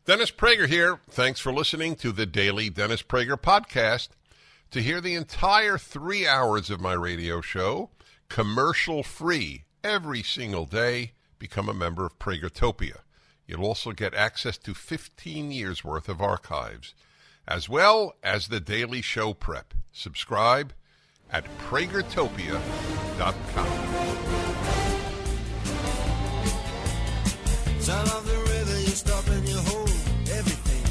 Dennis Prager here. Thanks for listening to the Daily Dennis Prager Podcast. To hear the entire 3 hours of my radio show, commercial-free, every single day, become a member of Pragertopia. You'll also get access to 15 years' worth of archives, as well as the daily show prep. Subscribe at pragertopia.com. Sound of the river, you stop and you hold everything.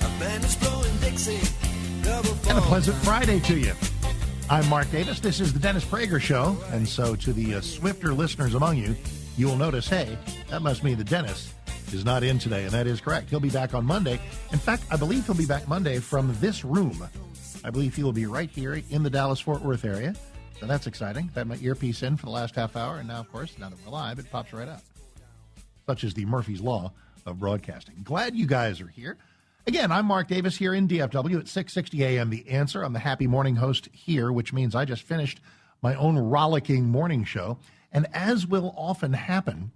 A band is blowing Dixie, double fall. And a pleasant Friday to you. I'm Mark Davis. This is the Dennis Prager Show. And so to the swifter listeners among you, you will notice, hey, that must mean that Dennis is not in today. And that is correct. He'll be back on Monday. In fact, I believe he'll be back Monday from this room. I believe he will be right here in the Dallas-Fort Worth area. So that's exciting. I've had my earpiece in for the last half hour, and now, of course, now that we're live, it pops right up. Such is the Murphy's Law of broadcasting. Glad you guys are here. Again, I'm Mark Davis here in DFW at 6:60 a.m. The Answer. I'm the happy morning host here, which means I just finished my own rollicking morning show. And as will often happen,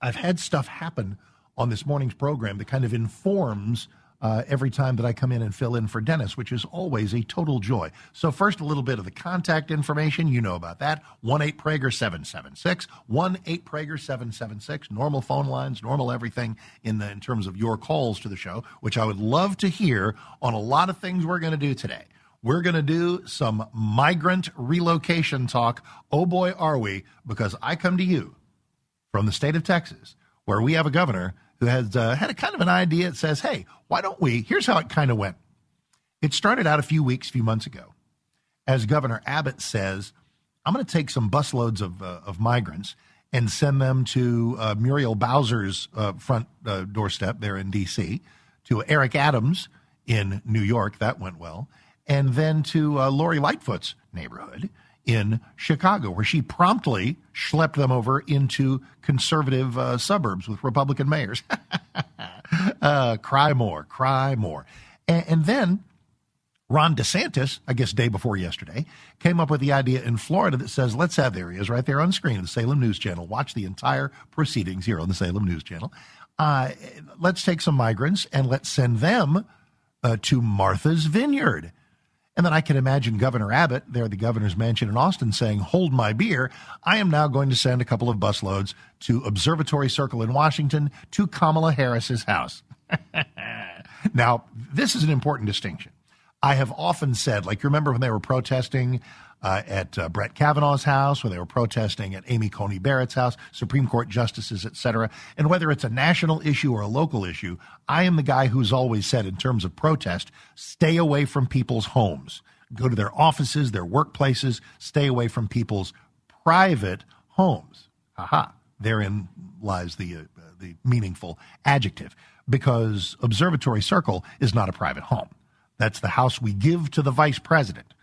I've had stuff happen on this morning's program that kind of informs every time that I come in and fill in for Dennis, which is always a total joy. So first, a little bit of the contact information. You know about that. 1-8-PRAGER-776. 1-8-PRAGER-776. Normal phone lines, normal everything in terms of your calls to the show, which I would love to hear on a lot of things we're going to do today. We're going to do some migrant relocation talk. Oh, boy, are we, because I come to you from the state of Texas, where we have a governor who has had a kind of an idea that says, hey, why don't we? Here's how it kind of went. It started out a few months ago, as Governor Abbott says, I'm going to take some busloads of migrants and send them to Muriel Bowser's front doorstep there in D.C., to Eric Adams in New York. That went well. And then to Lori Lightfoot's neighborhood in Chicago, where she promptly schlepped them over into conservative suburbs with Republican mayors. Cry more. And then Ron DeSantis, I guess day before yesterday, came up with the idea in Florida that says, let's have, there he is right there on screen, the Salem News Channel. Watch the entire proceedings here on the Salem News Channel. Let's take some migrants and let's send them to Martha's Vineyard. And then I can imagine Governor Abbott there at the governor's mansion in Austin saying, hold my beer. I am now going to send a couple of busloads to Observatory Circle in Washington to Kamala Harris's house. Now, this is an important distinction. I have often said, like, you remember when they were protesting at Brett Kavanaugh's house, when they were protesting at Amy Coney Barrett's house, Supreme Court justices, et cetera. And whether it's a national issue or a local issue, I am the guy who's always said in terms of protest, stay away from people's homes. Go to their offices, their workplaces, stay away from people's private homes. Aha, therein lies the meaningful adjective, because Observatory Circle is not a private home. That's the house we give to the vice president.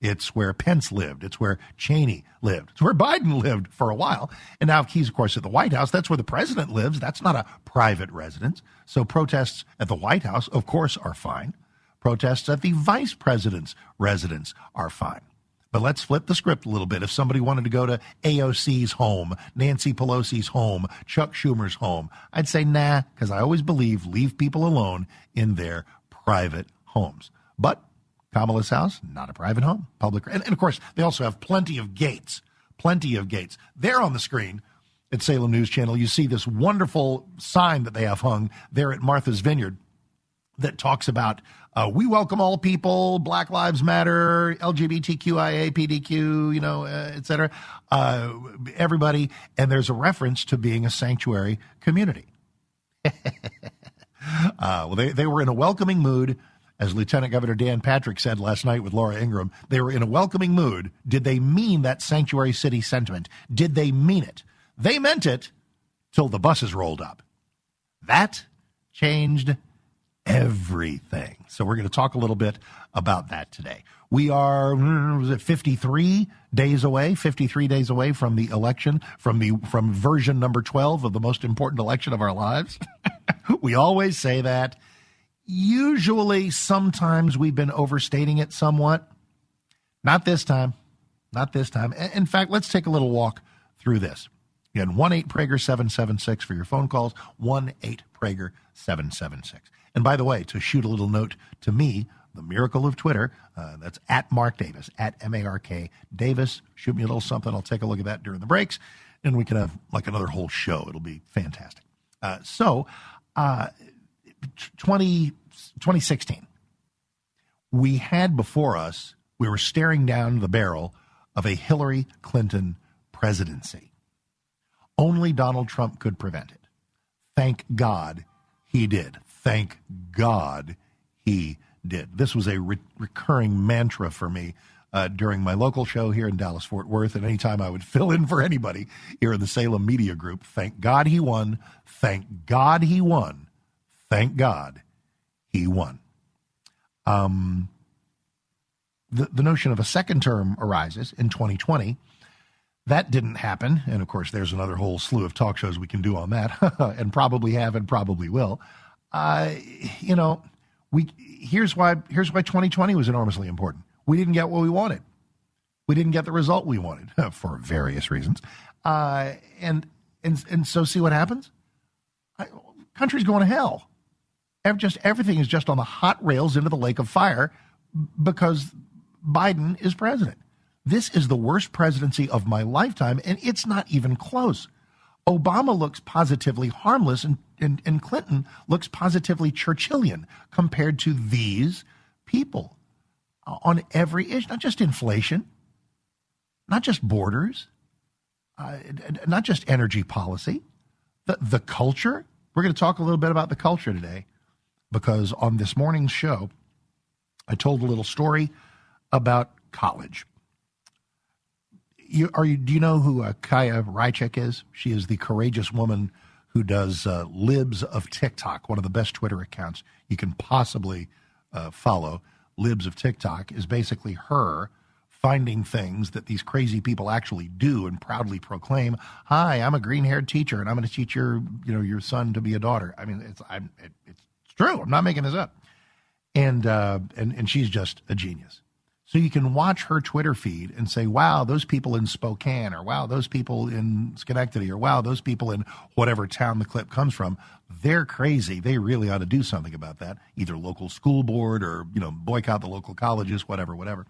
It's where Pence lived. It's where Cheney lived. It's where Biden lived for a while. And now he's, of course, at the White House. That's where the president lives. That's not a private residence. So protests at the White House, of course, are fine. Protests at the vice president's residence are fine. But let's flip the script a little bit. If somebody wanted to go to AOC's home, Nancy Pelosi's home, Chuck Schumer's home, I'd say nah, because I always believe leave people alone in their private homes. But Kamala's house, not a private home, public. And of course, they also have plenty of gates. There on the screen at Salem News Channel, you see this wonderful sign that they have hung there at Martha's Vineyard that talks about we welcome all people, Black Lives Matter, LGBTQIA, PDQ, et cetera, everybody. And there's a reference to being a sanctuary community. Well, they were in a welcoming mood. As Lieutenant Governor Dan Patrick said last night with Laura Ingraham, they were in a welcoming mood. Did they mean that sanctuary city sentiment? Did they mean it? They meant it till the buses rolled up. That changed everything. So we're going to talk a little bit about that today. We are 53 days away from the election, from version number 12 of the most important election of our lives. We always say that. Usually, sometimes we've been overstating it somewhat. Not this time. In fact, let's take a little walk through this. Again, 1-8-PRAGER-776 for your phone calls, 1-8-PRAGER-776. And by the way, to shoot a little note to me, the miracle of Twitter, that's at Mark Davis, at M-A-R-K Davis. Shoot me a little something. I'll take a look at that during the breaks, and we can have like another whole show. It'll be fantastic. 2016, we had before us, we were staring down the barrel of a Hillary Clinton presidency. Only Donald Trump could prevent it. Thank God he did. Thank God he did. This was a recurring mantra for me during my local show here in Dallas-Fort Worth, and anytime I would fill in for anybody here in the Salem Media Group. Thank God he won. Thank God he won. Thank God he won. The notion of a second term arises in 2020. That didn't happen. And of course, there's another whole slew of talk shows we can do on that and probably have and probably will. Here's why 2020 was enormously important. We didn't get what we wanted. We didn't get the result we wanted for various reasons. And so see what happens? Country's going to hell. Everything is just on the hot rails into the lake of fire because Biden is president. This is the worst presidency of my lifetime, and it's not even close. Obama looks positively harmless, and Clinton looks positively Churchillian compared to these people on every issue, not just inflation, not just borders, not just energy policy, the culture. We're going to talk a little bit about the culture today because on this morning's show, I told a little story about college. Do you know who Kaya Rychek is? She is the courageous woman who does Libs of TikTok, one of the best Twitter accounts you can possibly follow. Libs of TikTok is basically her finding things that these crazy people actually do and proudly proclaim. Hi, I'm a green-haired teacher, and I'm going to teach your son to be a daughter. I mean, it's true. I'm not making this up. And she's just a genius. So you can watch her Twitter feed and say, wow, those people in Spokane, or wow, those people in Schenectady, or wow, those people in whatever town the clip comes from, they're crazy. They really ought to do something about that, either local school board or, boycott the local colleges, whatever.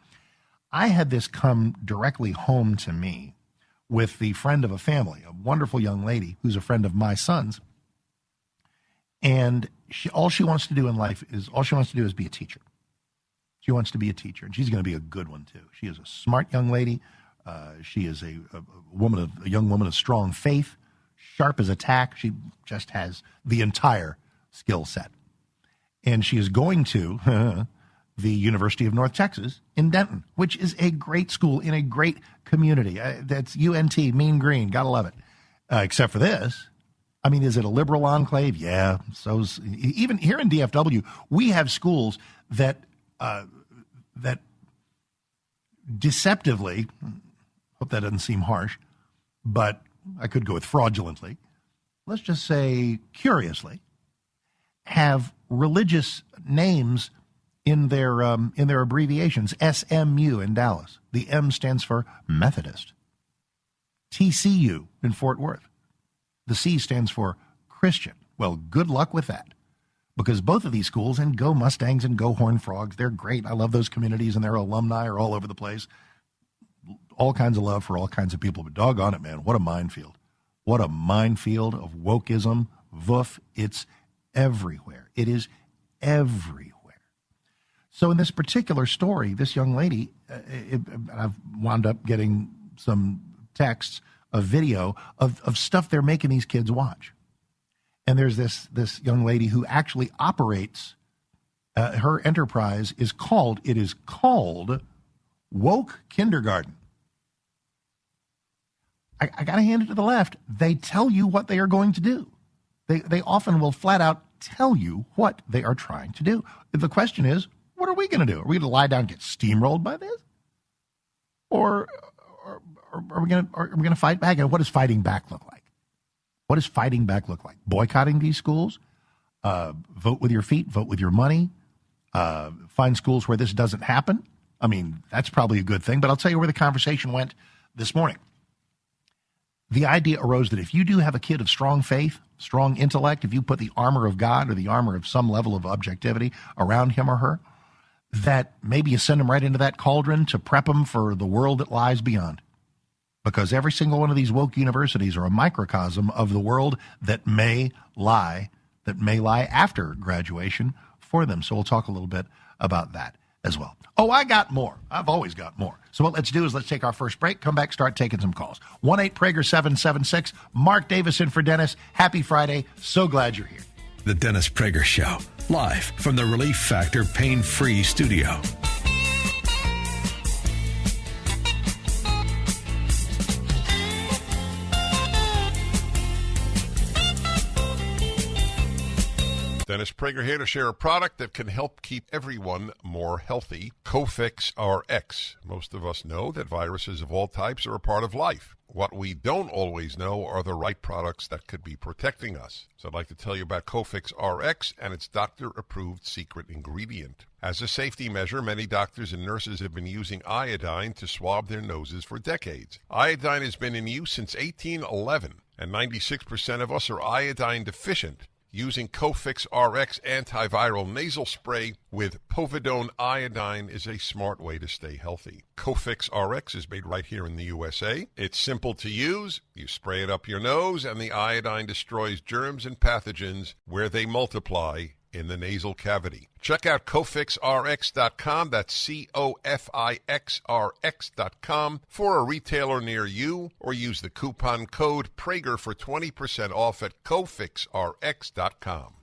I had this come directly home to me with the friend of a family, a wonderful young lady who's a friend of my son's. And all she wants to do in life is be a teacher. She wants to be a teacher, and she's going to be a good one, too. She is a smart young lady. She is a young woman of strong faith, sharp as a tack. She just has the entire skill set. And she is going to the University of North Texas in Denton, which is a great school in a great community. That's UNT, Mean Green. Got to love it. Except for this. I mean, is it a liberal enclave? Yeah. So even here in DFW, we have schools that deceptively, hope that doesn't seem harsh, but I could go with fraudulently, let's just say curiously, have religious names in their abbreviations. SMU in Dallas. The M stands for Methodist. TCU in Fort Worth. The C stands for Christian. Well, good luck with that. Because both of these schools, and go Mustangs and go Horned Frogs, they're great. I love those communities, and their alumni are all over the place. All kinds of love for all kinds of people. But doggone it, man, what a minefield. What a minefield of wokeism. Woof, it's everywhere. It is everywhere. So in this particular story, this young lady, I've wound up getting some texts, a video of stuff they're making these kids watch. And there's this young lady who actually operates, her enterprise is called Woke Kindergarten. I got to hand it to the left. They tell you what they are going to do. They often will flat out tell you what they are trying to do. The question is, what are we going to do? Are we going to lie down and get steamrolled by this? Or are we going to fight back? And what does fighting back look like? What does fighting back look like? Boycotting these schools? Vote with your feet, vote with your money, find schools where this doesn't happen? I mean, that's probably a good thing, but I'll tell you where the conversation went this morning. the idea arose that if you do have a kid of strong faith, strong intellect, if you put the armor of God or the armor of some level of objectivity around him or her, that maybe you send them right into that cauldron to prep them for the world that lies beyond. Because every single one of these woke universities are a microcosm of the world that may lie after graduation for them. So we'll talk a little bit about that as well. Oh, I got more. I've always got more. So what let's do is let's take our first break, come back, start taking some calls. 1-8-PRAGER-776. Mark Davis in for Dennis. Happy Friday. So glad you're here. The Dennis Prager Show, live from the Relief Factor Pain-Free Studio. Dennis Prager here to share a product that can help keep everyone more healthy. Cofix RX. Most of us know that viruses of all types are a part of life. What we don't always know are the right products that could be protecting us. So I'd like to tell you about Cofix RX and its doctor-approved secret ingredient. As a safety measure, many doctors and nurses have been using iodine to swab their noses for decades. Iodine has been in use since 1811, and 96% of us are iodine deficient. Using Cofix RX antiviral nasal spray with povidone iodine is a smart way to stay healthy. Cofix RX is made right here in the USA. It's simple to use. You spray it up your nose, and the iodine destroys germs and pathogens where they multiply in the nasal cavity. Check out CofixRx.com. That's COFIXRX.com for a retailer near you, or use the coupon code Prager for 20% off at CofixRx.com.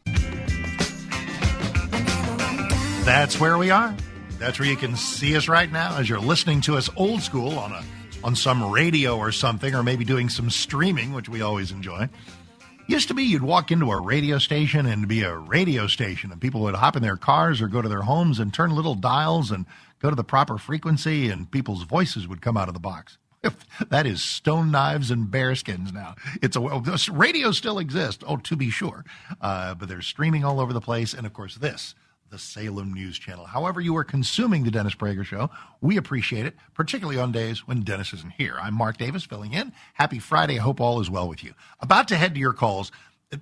That's where we are. That's where you can see us right now as you're listening to us old school on some radio or something, or maybe doing some streaming, which we always enjoy. Used to be you'd walk into a radio station and it'd be a radio station, and people would hop in their cars or go to their homes and turn little dials and go to the proper frequency, and people's voices would come out of the box. That is stone knives and bearskins now. Radio still exists, to be sure, but they're streaming all over the place, and of course the Salem News Channel. However you are consuming the Dennis Prager Show, we appreciate it, particularly on days when Dennis isn't here. I'm Mark Davis filling in. Happy Friday. I hope all is well with you. About to head to your calls.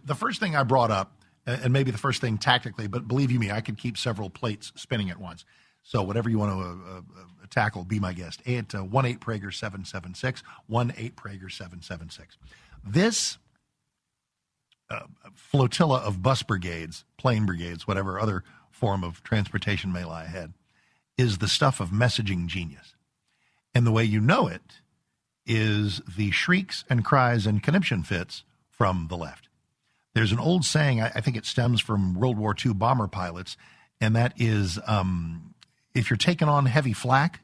The first thing I brought up, and maybe the first thing tactically, but believe you me, I could keep several plates spinning at once. So whatever you want to tackle, be my guest. At 1-8-PRAGER-776, 1-8-PRAGER-776. This flotilla of bus brigades, plane brigades, whatever other form of transportation may lie ahead, is the stuff of messaging genius. And the way you know it is the shrieks and cries and conniption fits from the left. There's an old saying, I think it stems from World War II bomber pilots, and that is, if you're taking on heavy flak,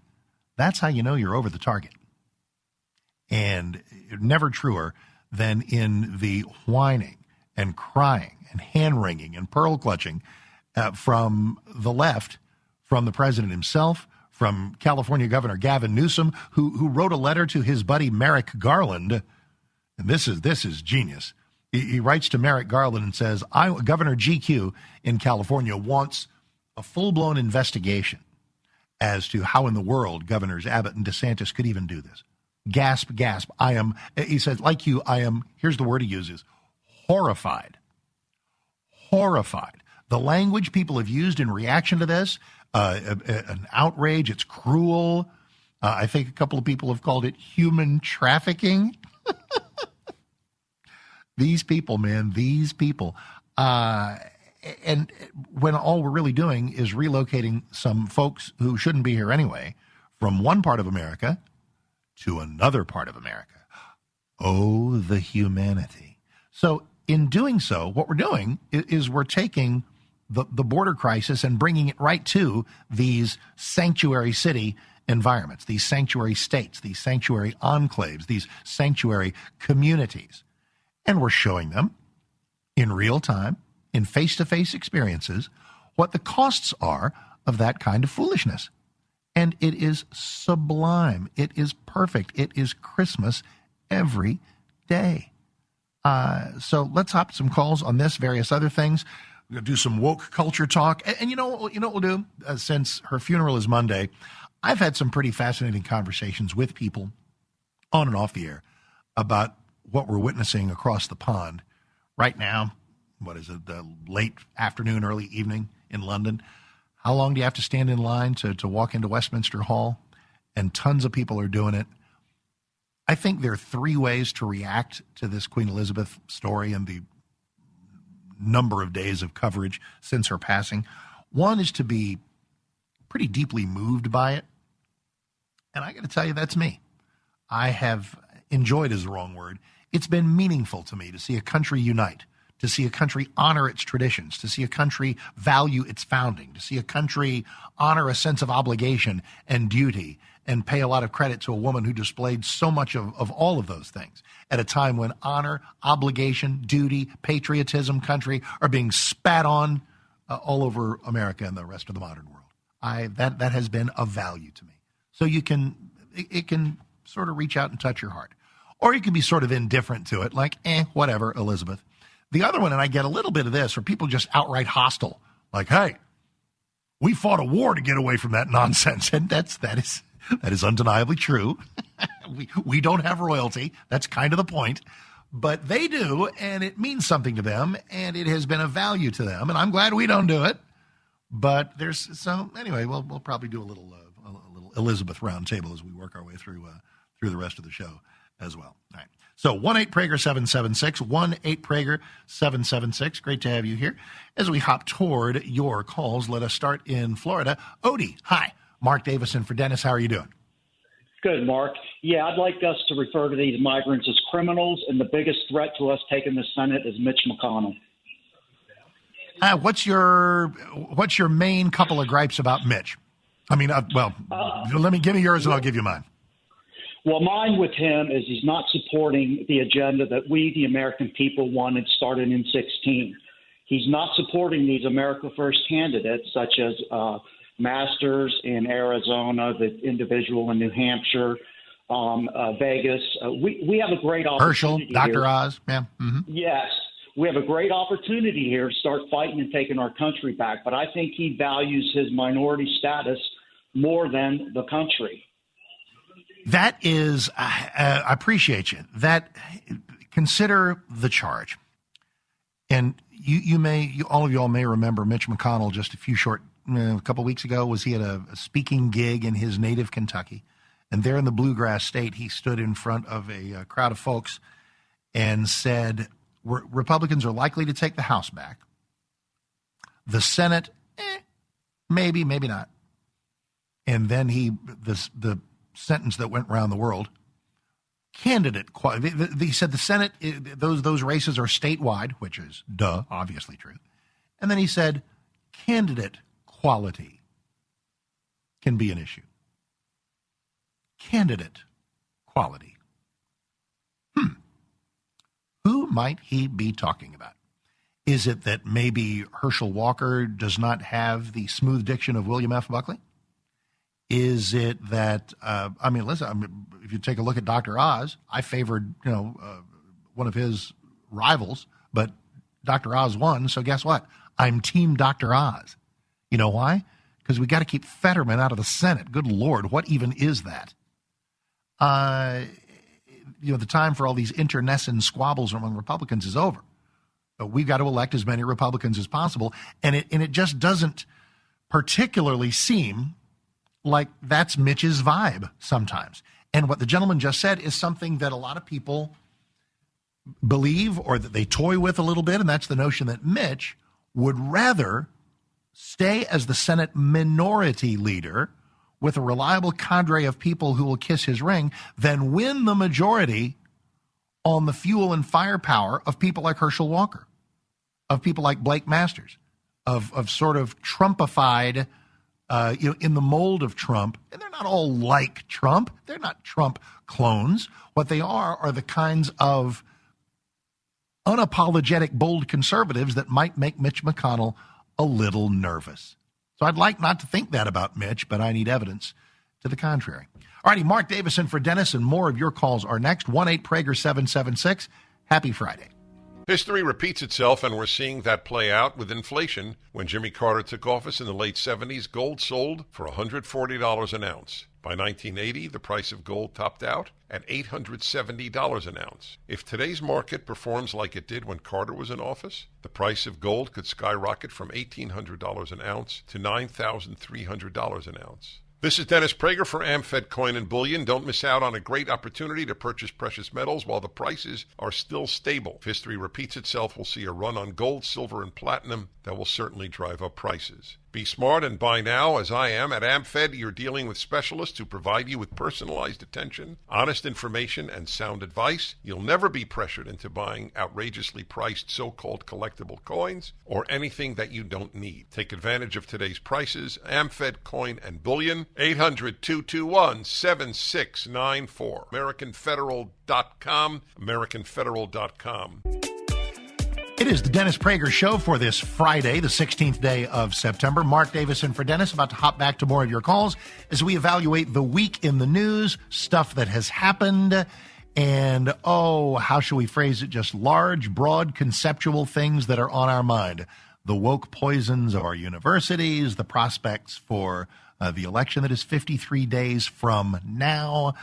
that's how you know you're over the target. And never truer than in the whining and crying and hand-wringing and pearl-clutching from the left, from the president himself, from California Governor Gavin Newsom, who wrote a letter to his buddy Merrick Garland. And this is genius. He writes to Merrick Garland and says, Governor GQ in California wants a full-blown investigation as to how in the world Governors Abbott and DeSantis could even do this. Gasp, gasp. He says, like you, here's the word he uses, horrified. Horrified. The language people have used in reaction to this, an outrage, it's cruel. I think a couple of people have called it human trafficking. These people, man, these people. And when all we're really doing is relocating some folks who shouldn't be here anyway from one part of America to another part of America. Oh, the humanity. So in doing so, what we're doing is we're taking the border crisis and bringing it right to these sanctuary city environments, these sanctuary states, these sanctuary enclaves, these sanctuary communities. And we're showing them in real time, in face-to-face experiences, what the costs are of that kind of foolishness. And it is sublime. It is perfect. It is Christmas every day. So let's hop some calls on this, various other things. We're going to do some woke culture talk. And you know what we'll do? Since her funeral is Monday, I've had some pretty fascinating conversations with people on and off the air about what we're witnessing across the pond right now, what is it, the late afternoon, early evening in London, how long do you have to stand in line to walk into Westminster Hall? And tons of people are doing it. I think there are three ways to react to this Queen Elizabeth story and the number of days of coverage since her passing. One is to be pretty deeply moved by it. And I got to tell you, that's me. I have enjoyed is the wrong word. It's been meaningful to me to see a country unite, to see a country honor its traditions, to see a country value its founding, to see a country honor a sense of obligation and duty and pay a lot of credit to a woman who displayed so much of all of those things at a time when honor, obligation, duty, patriotism, country are being spat on all over America and the rest of the modern world. That has been of value to me. So it can sort of reach out and touch your heart. Or you can be sort of indifferent to it, like, whatever, Elizabeth. The other one, and I get a little bit of this, are people just outright hostile. Like, hey, we fought a war to get away from that nonsense. And that is undeniably true. we don't have royalty. That's kind of the point. But they do, and it means something to them, and it has been of value to them. And I'm glad we don't do it. But anyway, we'll probably do a little Elizabeth roundtable as we work our way through the rest of the show as well. All right. So 1-8-Prager-776, 1-8-Prager-776. Great to have you here. As we hop toward your calls, let us start in Florida. Odie, hi. Mark Davison for Dennis. How are you doing? Good, Mark. Yeah, I'd like us to refer to these migrants as criminals, and the biggest threat to us taking the Senate is Mitch McConnell. What's your main couple of gripes about Mitch? I mean, give me yours and I'll give you mine. Well, mine with him is he's not supporting the agenda that we, the American people, wanted started in 2016. He's not supporting these America First candidates, such as Masters in Arizona, the individual in New Hampshire, Vegas. We have a great opportunity. Herschel, Dr. Oz, yeah. Mm-hmm. Yes. We have a great opportunity here to start fighting and taking our country back. But I think he values his minority status more than the country. That is, I appreciate you. Consider the charge. And all of y'all may remember Mitch McConnell just a couple weeks ago was he at a speaking gig in his native Kentucky. And there in the bluegrass state, he stood in front of a crowd of folks and said, Republicans are likely to take the House back. The Senate, maybe, maybe not. And then the sentence that went around the world, candidate, he said the Senate, those races are statewide, which is, obviously true. And then he said, candidate quality can be an issue. Candidate quality. Who might he be talking about? Is it that maybe Herschel Walker does not have the smooth diction of William F. Buckley? Is it that, if you take a look at Dr. Oz, I favored, one of his rivals, but Dr. Oz won, so guess what? I'm Team Dr. Oz. You know why? Because we got to keep Fetterman out of the Senate. Good Lord, what even is that? The time for all these internecine squabbles among Republicans is over. But we've got to elect as many Republicans as possible, and it just doesn't particularly seem like that's Mitch's vibe sometimes. And what the gentleman just said is something that a lot of people believe or that they toy with a little bit, and that's the notion that Mitch would rather stay as the Senate minority leader with a reliable cadre of people who will kiss his ring than win the majority on the fuel and firepower of people like Herschel Walker, of people like Blake Masters, of sort of Trumpified, in the mold of Trump. And they're not all like Trump. They're not Trump clones. What they are the kinds of unapologetic, bold conservatives that might make Mitch McConnell a little nervous. So I'd like not to think that about Mitch, but I need evidence to the contrary. All righty, Mark Davison for Dennis, and more of your calls are next. 1-8-Prager-776. Happy Friday. History repeats itself, and we're seeing that play out with inflation. When Jimmy Carter took office in the late 70s, gold sold for $140 an ounce. By 1980, the price of gold topped out at $870 an ounce. If today's market performs like it did when Carter was in office, the price of gold could skyrocket from $1,800 an ounce to $9,300 an ounce. This is Dennis Prager for AmFed Coin and Bullion. Don't miss out on a great opportunity to purchase precious metals while the prices are still stable. If history repeats itself, we'll see a run on gold, silver, and platinum that will certainly drive up prices. Be smart and buy now, as I am. At AmFed, you're dealing with specialists who provide you with personalized attention, honest information, and sound advice. You'll never be pressured into buying outrageously priced so-called collectible coins or anything that you don't need. Take advantage of today's prices. AmFed Coin and Bullion, 800-221-7694. AmericanFederal.com, AmericanFederal.com. It is the Dennis Prager Show for this Friday, the 16th day of September. Mark Davison for Dennis, about to hop back to more of your calls as we evaluate the week in the news, stuff that has happened, and, how shall we phrase it, just large, broad, conceptual things that are on our mind. The woke poisons of our universities, the prospects for the election that is 53 days from now.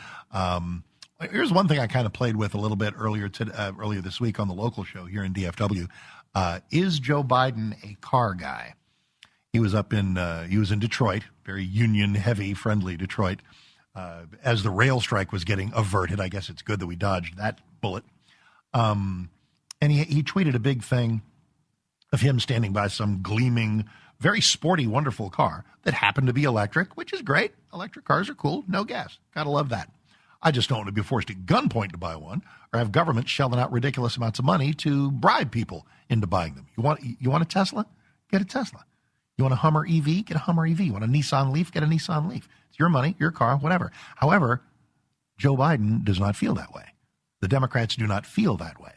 Here's one thing I kind of played with a little bit earlier this week on the local show here in DFW. Is Joe Biden a car guy? He was in Detroit, very union-heavy, friendly Detroit, as the rail strike was getting averted. I guess it's good that we dodged that bullet. And he tweeted a big thing of him standing by some gleaming, very sporty, wonderful car that happened to be electric, which is great. Electric cars are cool. No gas. Gotta love that. I just don't want to be forced at gunpoint to buy one or have government shelling out ridiculous amounts of money to bribe people into buying them. You want a Tesla? Get a Tesla. You want a Hummer EV? Get a Hummer EV. You want a Nissan Leaf? Get a Nissan Leaf. It's your money, your car, whatever. However, Joe Biden does not feel that way. The Democrats do not feel that way.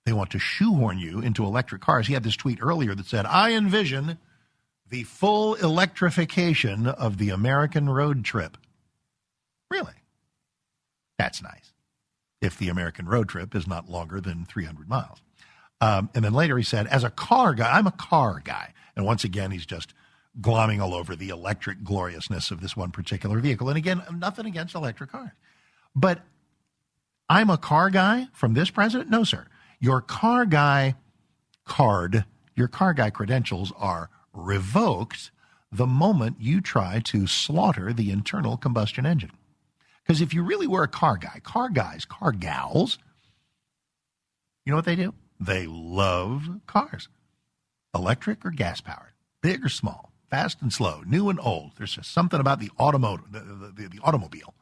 They want to shoehorn you into electric cars. He had this tweet earlier that said, I envision the full electrification of the American road trip. Really? That's nice. If the American road trip is not longer than 300 miles. And then later he said, as a car guy, I'm a car guy. And once again, he's just glomming all over the electric gloriousness of this one particular vehicle. And again, nothing against electric cars. But I'm a car guy from this president? No, sir. Your car guy credentials are revoked the moment you try to slaughter the internal combustion engine. Because if you really were a car guy, car guys, car gals, you know what they do? They love cars. Electric or gas powered, big or small, fast and slow, new and old. There's just something about the automobile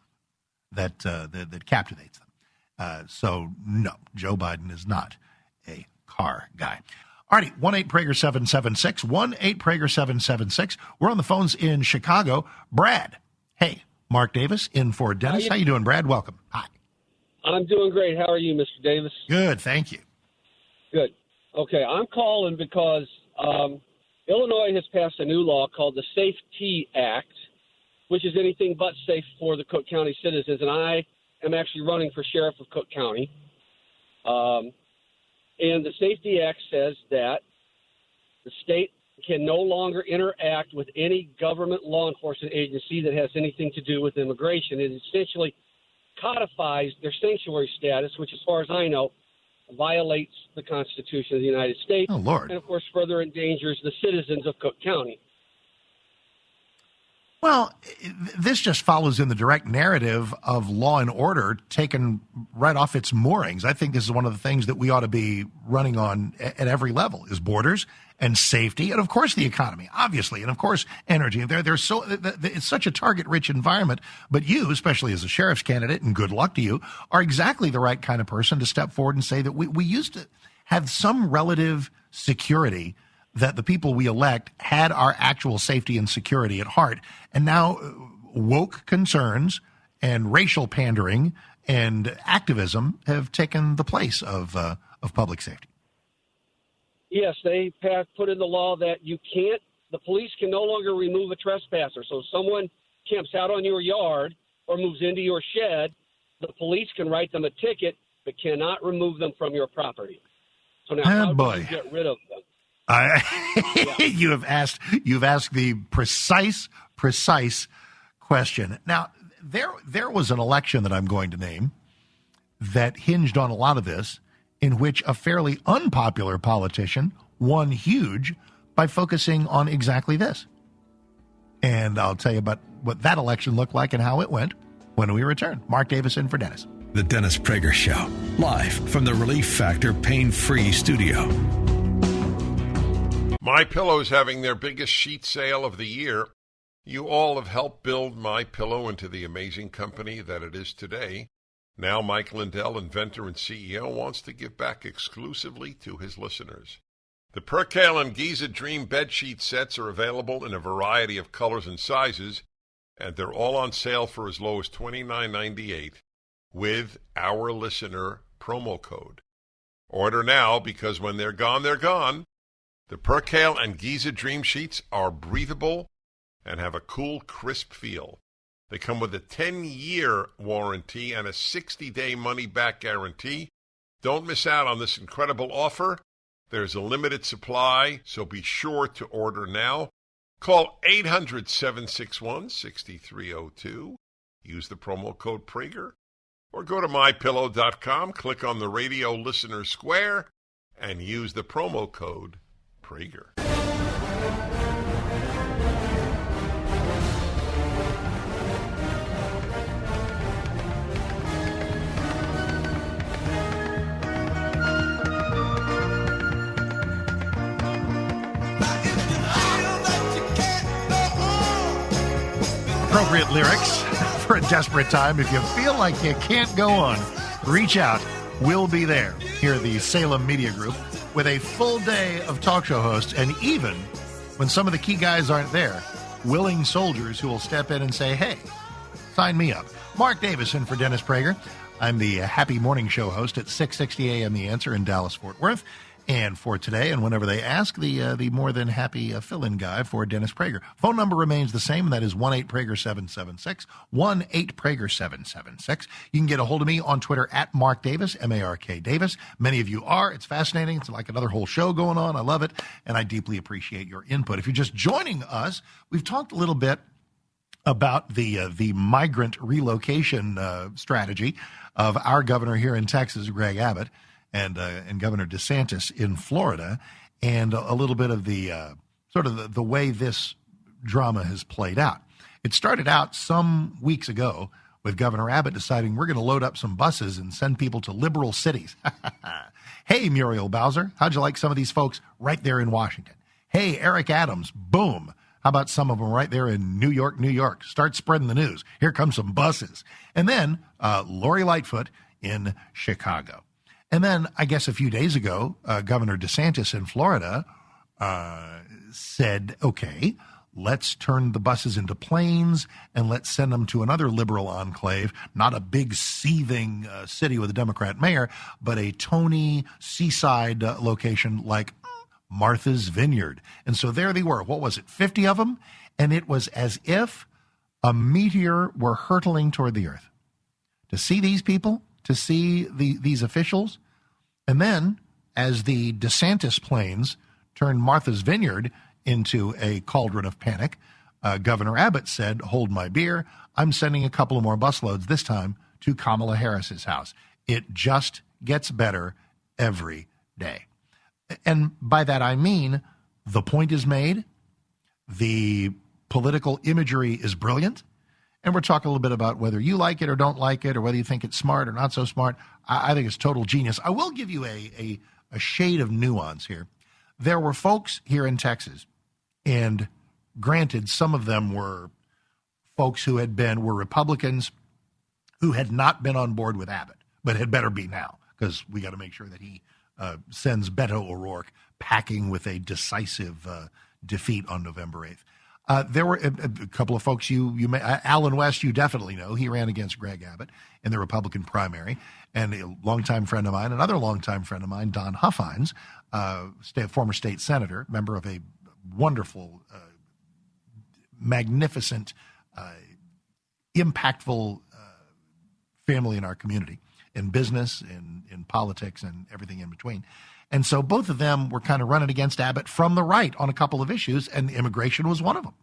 that captivates them. So no, Joe Biden is not a car guy. All righty, 1-8-PRAGER-776, 1-8-PRAGER-776. We're on the phones in Chicago. Brad, hey. Mark Davis in for Dennis. How you doing, Brad? Welcome. Hi. I'm doing great. How are you, Mr. Davis? Good, thank you. Good. Okay, I'm calling because Illinois has passed a new law called the Safety Act, which is anything but safe for the Cook County citizens, and I am actually running for sheriff of Cook County. And the Safety Act says that the state can no longer interact with any government law enforcement agency that has anything to do with immigration. It essentially codifies their sanctuary status, which, as far as I know, violates the Constitution of the United States. Oh, Lord. And, of course, further endangers the citizens of Cook County. Well, this just follows in the direct narrative of law and order taken right off its moorings. I think this is one of the things that we ought to be running on at every level is borders and safety, and of course the economy, obviously, and of course energy. It's such a target-rich environment. But you, especially as a sheriff's candidate, and good luck to you, are exactly the right kind of person to step forward and say that we used to have some relative security, that the people we elect had our actual safety and security at heart. And now woke concerns and racial pandering and activism have taken the place of public safety. Yes, they have put in the law that the police can no longer remove a trespasser. So if someone camps out on your yard or moves into your shed, the police can write them a ticket but cannot remove them from your property. So now, how do boy. you get rid of them? You've asked the precise question. Now, there was an election that I'm going to name that hinged on a lot of this, in which a fairly unpopular politician won huge by focusing on exactly this. And I'll tell you about what that election looked like and how it went when we return. Mark Davis in for Dennis. The Dennis Prager Show, live from the Relief Factor Pain-Free Studio. MyPillow is having their biggest sheet sale of the year. You all have helped build MyPillow into the amazing company that it is today. Now Mike Lindell, inventor and CEO, wants to give back exclusively to his listeners. The Percale and Giza Dream bedsheet sets are available in a variety of colors and sizes, and they're all on sale for as low as $29.98 with our listener promo code. Order now, because when they're gone, they're gone. The Percale and Giza Dream sheets are breathable and have a cool, crisp feel. They come with a 10-year warranty and a 60-day money-back guarantee. Don't miss out on this incredible offer. There's a limited supply, so be sure to order now. Call 800-761-6302. Use the promo code Prager. Or go to MyPillow.com, click on the radio listener square, and use the promo code Prager. Appropriate lyrics for a desperate time. If you feel like you can't go on, reach out. We'll be there here at the Salem Media Group with a full day of talk show hosts, and even when some of the key guys aren't there, willing soldiers who will step in and say, hey, sign me up. Mark Davis in for Dennis Prager. I'm the Happy Morning Show host at 660 a.m. The Answer in Dallas-Fort Worth. And for today, and whenever they ask, the more than happy fill-in guy for Dennis Prager. Phone number remains the same, and that is 1-8-PRAGER-776, 1-8-PRAGER-776. You can get a hold of me on Twitter at Mark Davis, M-A-R-K Davis. Many of you are. It's fascinating. It's like another whole show going on. I love it, and I deeply appreciate your input. If you're just joining us, we've talked a little bit about the migrant relocation strategy of our governor here in Texas, Greg Abbott, and Governor DeSantis in Florida, and a little bit of the sort of the way this drama has played out. It started out some weeks ago with Governor Abbott deciding we're going to load up some buses and send people to liberal cities. Hey, Muriel Bowser, how'd you like some of these folks right there in Washington? Hey, Eric Adams, boom. How about some of them right there in New York, New York? Start spreading the news. Here come some buses. And then Lori Lightfoot in Chicago. And then, I guess a few days ago, Governor DeSantis in Florida said, okay, let's turn the buses into planes and let's send them to another liberal enclave, not a big seething city with a Democrat mayor, but a Tony seaside location like Martha's Vineyard. And so there they were. What was it, 50 of them? And it was as if a meteor were hurtling toward the earth. To see these people, to see these officials. And then, as the DeSantis planes turned Martha's Vineyard into a cauldron of panic, Governor Abbott said, hold my beer, I'm sending a couple of more busloads, this time to Kamala Harris's house. It just gets better every day. And by that I mean, the point is made, the political imagery is brilliant, and we're talking a little bit about whether you like it or don't like it, or whether you think it's smart or not so smart. I think it's total genius. I will give you a shade of nuance here. There were folks here in Texas, and granted, some of them were folks who were Republicans who had not been on board with Abbott, but had better be now, because we got to make sure that he sends Beto O'Rourke packing with a decisive defeat on November 8th. There were a couple of folks you may, Alan West, you definitely know. He ran against Greg Abbott in the Republican primary, and a longtime friend of mine, another longtime friend of mine, Don Huffines, former state senator, member of a wonderful, magnificent, impactful family in our community, in business, in politics, and everything in between. And so both of them were kind of running against Abbott from the right on a couple of issues, and immigration was one of them.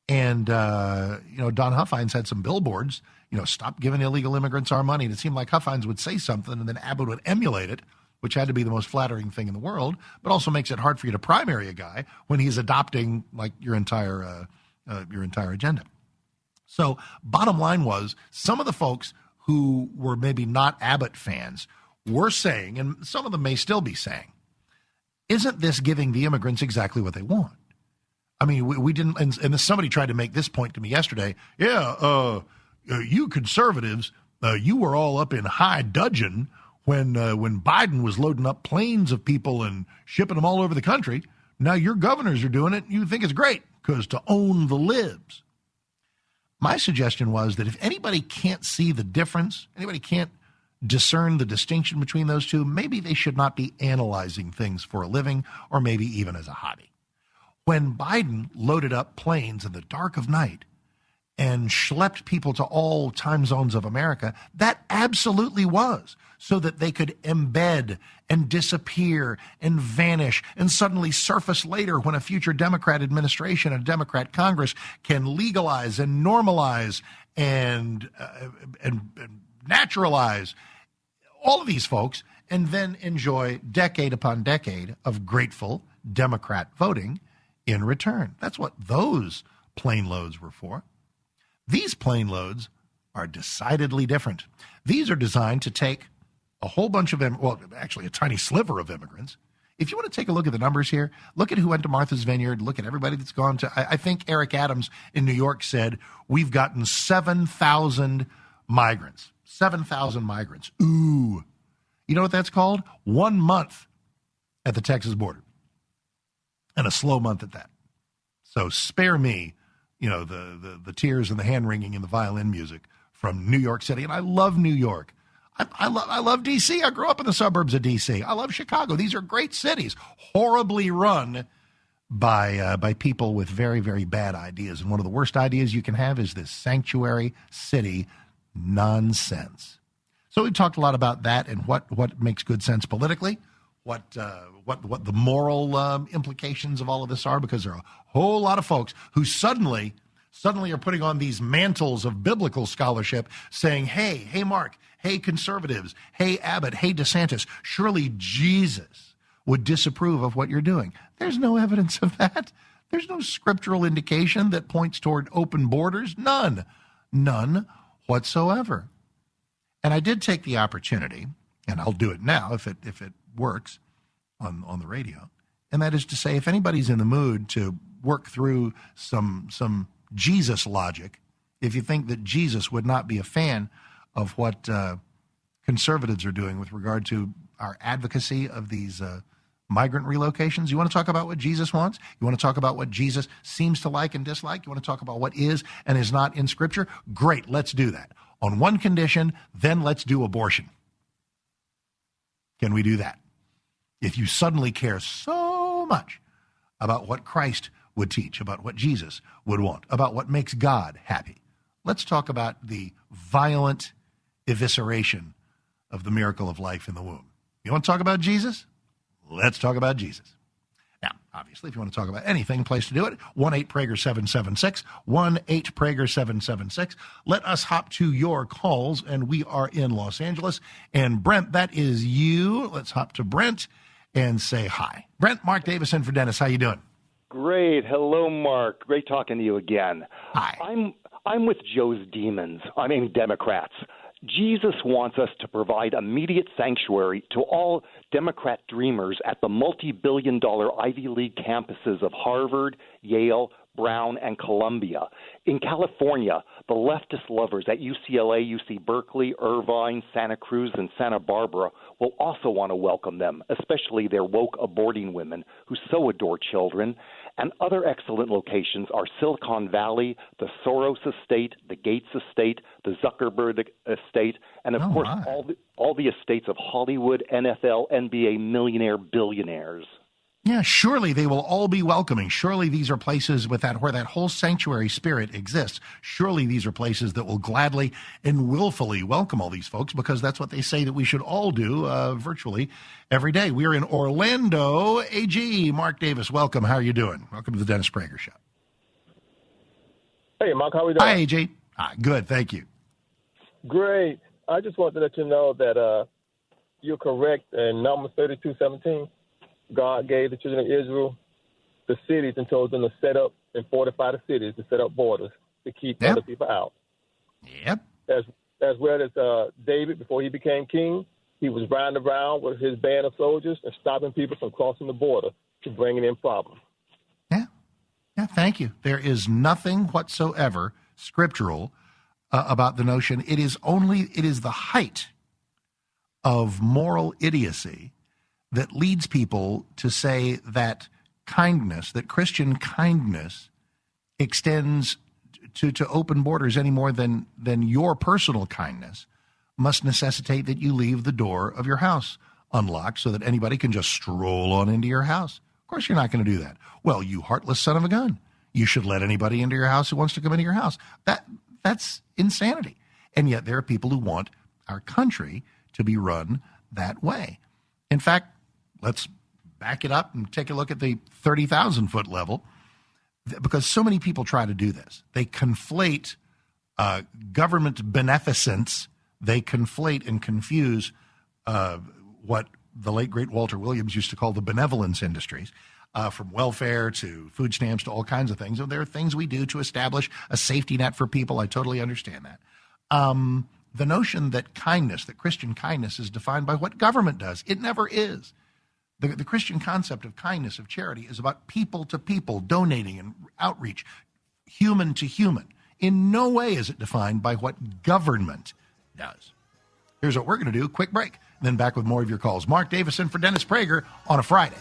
And, Don Huffines had some billboards, stop giving illegal immigrants our money. And it seemed like Huffines would say something and then Abbott would emulate it, which had to be the most flattering thing in the world, but also makes it hard for you to primary a guy when he's adopting like your entire agenda. So bottom line was some of the folks who were maybe not Abbott fans were saying, and some of them may still be saying, isn't this giving the immigrants exactly what they want? I mean, we didn't, and somebody tried to make this point to me yesterday. Yeah, you conservatives, you were all up in high dudgeon when Biden was loading up planes of people and shipping them all over the country. Now your governors are doing it. You think it's great because to own the libs. My suggestion was that if anybody can't see the difference, anybody can't discern the distinction between those two, maybe they should not be analyzing things for a living or maybe even as a hobby. When Biden loaded up planes in the dark of night and schlepped people to all time zones of America, that absolutely was so that they could embed and disappear and vanish and suddenly surface later when a future Democrat administration and Democrat Congress can legalize and normalize and naturalize all of these folks and then enjoy decade upon decade of grateful Democrat voting in return. That's what those plane loads were for. These plane loads are decidedly different. These are designed to take a whole bunch of, actually a tiny sliver of immigrants. If you want to take a look at the numbers here, look at who went to Martha's Vineyard, look at everybody that's gone to, I think Eric Adams in New York said, we've gotten 7,000 migrants. 7,000 migrants. Ooh. You know what that's called? 1 month at the Texas border. And a slow month at that. So spare me, the tears and the hand-wringing and the violin music from New York City. And I love New York. I love D.C. I grew up in the suburbs of D.C. I love Chicago. These are great cities, horribly run by people with very, very bad ideas. And one of the worst ideas you can have is this sanctuary city nonsense. So we've talked a lot about that and what makes good sense politically, what the moral implications of all of this are, because there are a whole lot of folks who suddenly are putting on these mantles of biblical scholarship saying, hey, Mark, hey, conservatives, hey, Abbott, hey, DeSantis, surely Jesus would disapprove of what you're doing. There's no evidence of that. There's no scriptural indication that points toward open borders. None whatsoever. And I did take the opportunity, and I'll do it now if it works on the radio, and that is to say, if anybody's in the mood to work through some Jesus logic, if you think that Jesus would not be a fan of what conservatives are doing with regard to our advocacy of these migrant relocations, you want to talk about what Jesus wants? You want to talk about what Jesus seems to like and dislike? You want to talk about what is and is not in Scripture? Great, let's do that. On one condition, then let's do abortion. Can we do that? If you suddenly care so much about what Christ would teach, about what Jesus would want, about what makes God happy, let's talk about the violent evisceration of the miracle of life in the womb. You want to talk about Jesus? Let's talk about Jesus. Now, obviously, if you want to talk about anything, place to do it, 1-8-PRAGER-776, 1-8-PRAGER-776. Let us hop to your calls, and we are in Los Angeles. And Brent, that is you. Let's hop to Brent and say hi. Brent, Mark Davison for Dennis. How you doing? Great. Hello, Mark. Great talking to you again. Hi. I'm with Joe's demons. I mean, Democrats. Jesus wants us to provide immediate sanctuary to all Democrat dreamers at the multi-billion-dollar Ivy League campuses of Harvard, Yale, Brown, and Columbia. In California, the leftist lovers at UCLA, UC Berkeley, Irvine, Santa Cruz, and Santa Barbara will also want to welcome them, especially their woke aborting women who so adore children. And other excellent locations are Silicon Valley, the Soros estate, the Gates estate, the Zuckerberg estate, and of course all the estates of Hollywood, NFL, NBA millionaire billionaires. Yeah, surely they will all be welcoming. Surely these are places with that where that whole sanctuary spirit exists. Surely these are places that will gladly and willfully welcome all these folks, because that's what they say that we should all do virtually every day. We are in Orlando. AG, Mark Davis, welcome. How are you doing? Welcome to the Dennis Prager Show. Hey, Mark, how are we doing? Hi, AG. Good, thank you. Great. I just wanted to let you know that you're correct in Numbers 32:17. God gave the children of Israel the cities and told them to set up and fortify the cities, to set up borders to keep other people out. Yep. As well as David, before he became king, he was riding around with his band of soldiers and stopping people from crossing the border to bringing in problems. Yeah, thank you. There is nothing whatsoever scriptural about the notion. It is the height of moral idiocy that leads people to say that kindness, that Christian kindness extends to open borders any more than your personal kindness must necessitate that you leave the door of your house unlocked so that anybody can just stroll on into your house. Of course, you're not going to do that. Well, you heartless son of a gun. You should let anybody into your house who wants to come into your house. That's insanity. And yet there are people who want our country to be run that way. In fact, let's back it up and take a look at the 30,000-foot level, because so many people try to do this. They conflate government beneficence. They conflate and confuse what the late, great Walter Williams used to call the benevolence industries, from welfare to food stamps to all kinds of things. And there are things we do to establish a safety net for people. I totally understand that. The notion that kindness, that Christian kindness, is defined by what government does. It never is. The Christian concept of kindness, of charity, is about people to people, donating and outreach, human to human. In no way is it defined by what government does. Here's what we're going to do. Quick break. Then back with more of your calls. Mark Davis in for Dennis Prager on a Friday.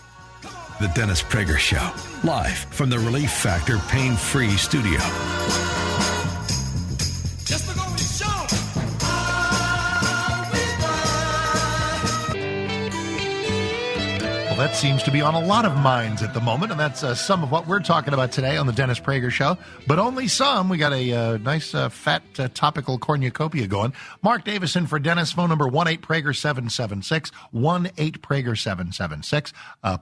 The Dennis Prager Show, live from the Relief Factor Pain-Free Studio. Just to go and show. Well, that seems to be on a lot of minds at the moment, and that's some of what we're talking about today on the Dennis Prager Show, but only some. We got a nice, fat, topical cornucopia going. Mark Davis in for Dennis. Phone number 1-8-PRAGER-776, 1-8-PRAGER-776.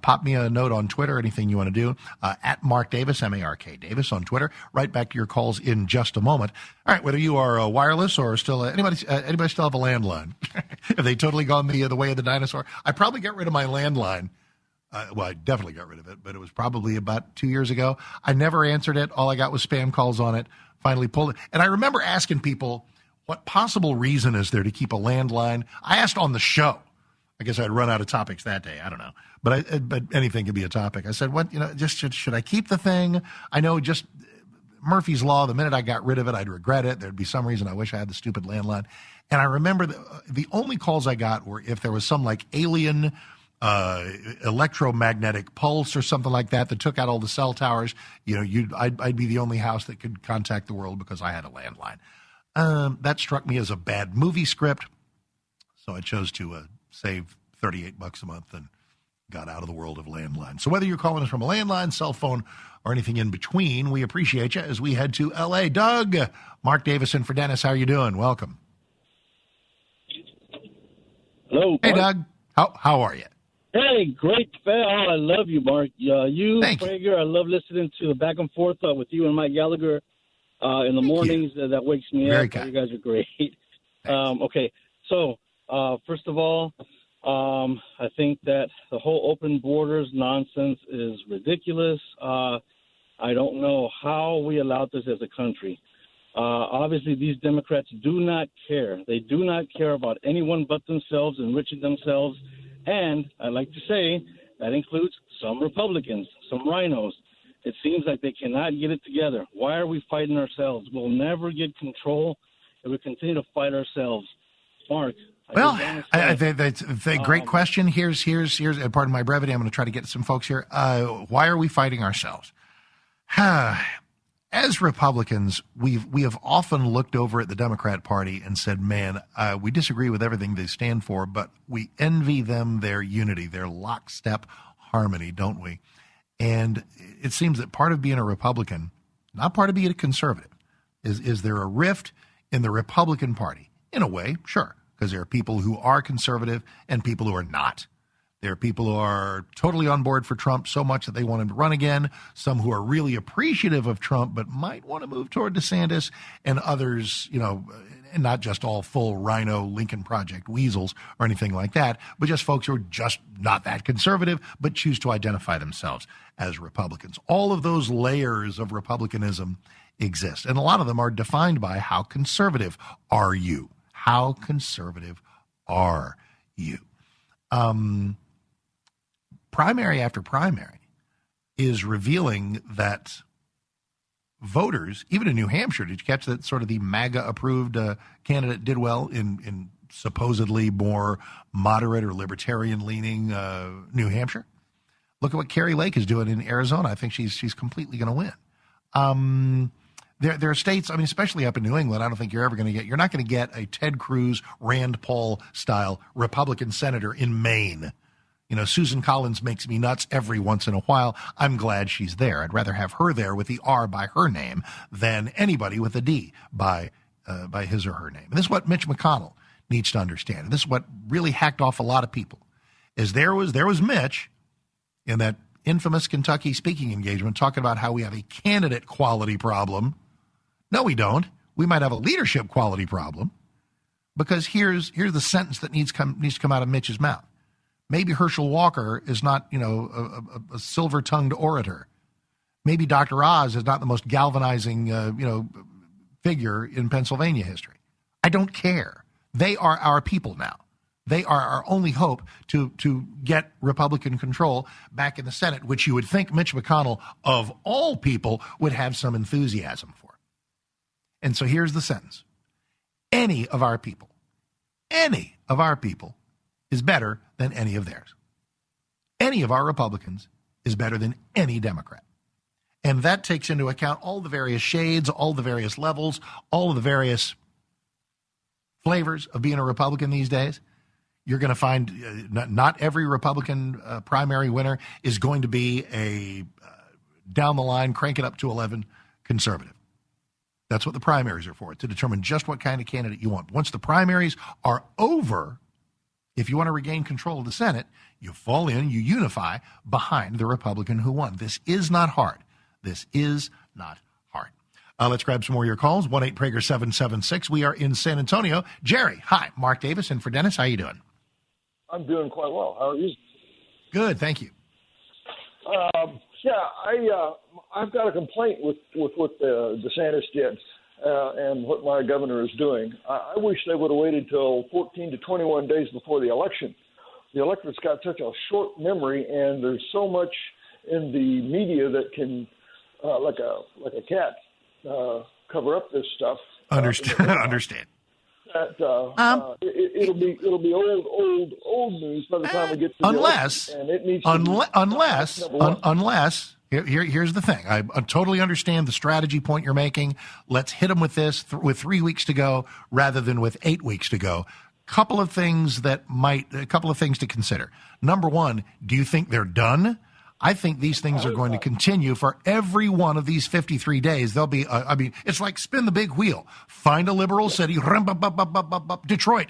Pop me a note on Twitter, anything you want to do, at Mark Davis, M-A-R-K Davis on Twitter. Right back to your calls in just a moment. All right, whether you are wireless or still, anybody still have a landline? Have they totally gone the way of the dinosaur? I probably got rid of my landline. Well, I definitely got rid of it, but it was probably about 2 years ago. I never answered it. All I got was spam calls on it. Finally pulled it. And I remember asking people, what possible reason is there to keep a landline? I asked on the show. I guess I'd run out of topics that day. I don't know. But anything could be a topic. I said, should I keep the thing? I know just Murphy's Law, the minute I got rid of it, I'd regret it. There'd be some reason I wish I had the stupid landline. And I remember the only calls I got were if there was some like alien electromagnetic pulse or something like that took out all the cell towers. I'd be the only house that could contact the world because I had a landline. That struck me as a bad movie script, so I chose to save $38 a month and got out of the world of landline. So whether you're calling us from a landline, cell phone, or anything in between, we appreciate you as we head to L.A. Doug, Mark Davis in for Dennis. How are you doing? Welcome. Hello. Hey, Doug. How are you? Hey, great. I love you, Mark. Thank Prager, you. I love listening to the back and forth with you and Mike Gallagher in the mornings. That wakes me Very up. kind. You guys are great. Okay, so first of all, I think that the whole open borders nonsense is ridiculous. I don't know how we allowed this as a country. Obviously, these Democrats do not care. They do not care about anyone but themselves, enriching themselves. And I'd like to say that includes some Republicans, some rhinos. It seems like they cannot get it together. Why are we fighting ourselves? We'll never get control if we continue to fight ourselves. Mark. Well, that's a great question. Here's, pardon my brevity, I'm going to try to get some folks here. Why are we fighting ourselves? As Republicans, we have often looked over at the Democrat Party and said, man, we disagree with everything they stand for, but we envy them their unity, their lockstep, harmony, don't we? And it seems that part of being a Republican, not part of being a conservative, is there a rift in the Republican Party? In a way, sure, because there are people who are conservative and people who are not. There are people who are totally on board for Trump so much that they want him to run again, some who are really appreciative of Trump but might want to move toward DeSantis, and others, and not just all full Rhino Lincoln Project weasels or anything like that, but just folks who are just not that conservative but choose to identify themselves as Republicans. All of those layers of Republicanism exist, and a lot of them are defined by how conservative are you? How conservative are you? Primary after primary is revealing that voters, even in New Hampshire, did you catch that sort of the MAGA-approved candidate did well in supposedly more moderate or libertarian-leaning New Hampshire? Look at what Kari Lake is doing in Arizona. I think she's completely going to win. There are states, I mean, especially up in New England, I don't think you're not going to get a Ted Cruz, Rand Paul-style Republican senator in Maine. Susan Collins makes me nuts every once in a while. I'm glad she's there. I'd rather have her there with the R by her name than anybody with a D by his or her name. And this is what Mitch McConnell needs to understand. And this is what really hacked off a lot of people. Is there was Mitch in that infamous Kentucky speaking engagement talking about how we have a candidate quality problem. No, we don't. We might have a leadership quality problem, because here's the sentence that needs to come out of Mitch's mouth. Maybe Herschel Walker is not, a silver-tongued orator. Maybe Dr. Oz is not the most galvanizing, figure in Pennsylvania history. I don't care. They are our people now. They are our only hope to get Republican control back in the Senate, which you would think Mitch McConnell, of all people, would have some enthusiasm for. And so here's the sentence. Any of our people is better than any of theirs. Any of our Republicans is better than any Democrat. And that takes into account all the various shades, all the various levels, all of the various flavors of being a Republican these days. You're going to find not every Republican primary winner is going to be a down the line, crank it up to 11 conservative. That's what the primaries are for, to determine just what kind of candidate you want. Once the primaries are over, if you want to regain control of the Senate, you fall in, you unify behind the Republican who won. This is not hard. This is not hard. Let's grab some more of your calls. 1-8-Prager-776. We are in San Antonio. Jerry, hi. Mark Davis in for Dennis. How you doing? I'm doing quite well. How are you? Good, thank you. I've got a complaint with what DeSantis did and what my governor is doing. I wish they would have waited till 14 to 21 days before the election. The electorate's got such a short memory, and there's so much in the media that can, like a cat, cover up this stuff. Understand. That it'll be old news by the time we get to unless here's the thing. I totally understand the strategy point you're making. Let's hit them with this with 3 weeks to go rather than with 8 weeks to go. A couple of things to consider. Number one, do you think they're done? I think these things are going to continue for every one of these 53 days. They'll be, it's like spin the big wheel. Find a liberal city, Detroit,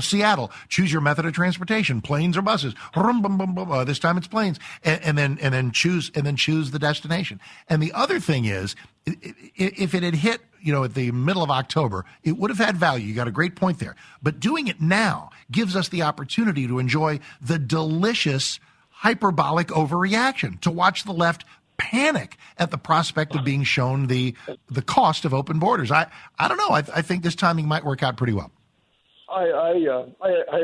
Seattle. Choose your method of transportation, planes or buses. This time it's planes, and then choose the destination. And the other thing is, if it had hit, at the middle of October, it would have had value. You got a great point there. But doing it now gives us the opportunity to enjoy the delicious hyperbolic overreaction, to watch the left panic at the prospect of being shown the cost of open borders. I don't know. I think this timing might work out pretty well. I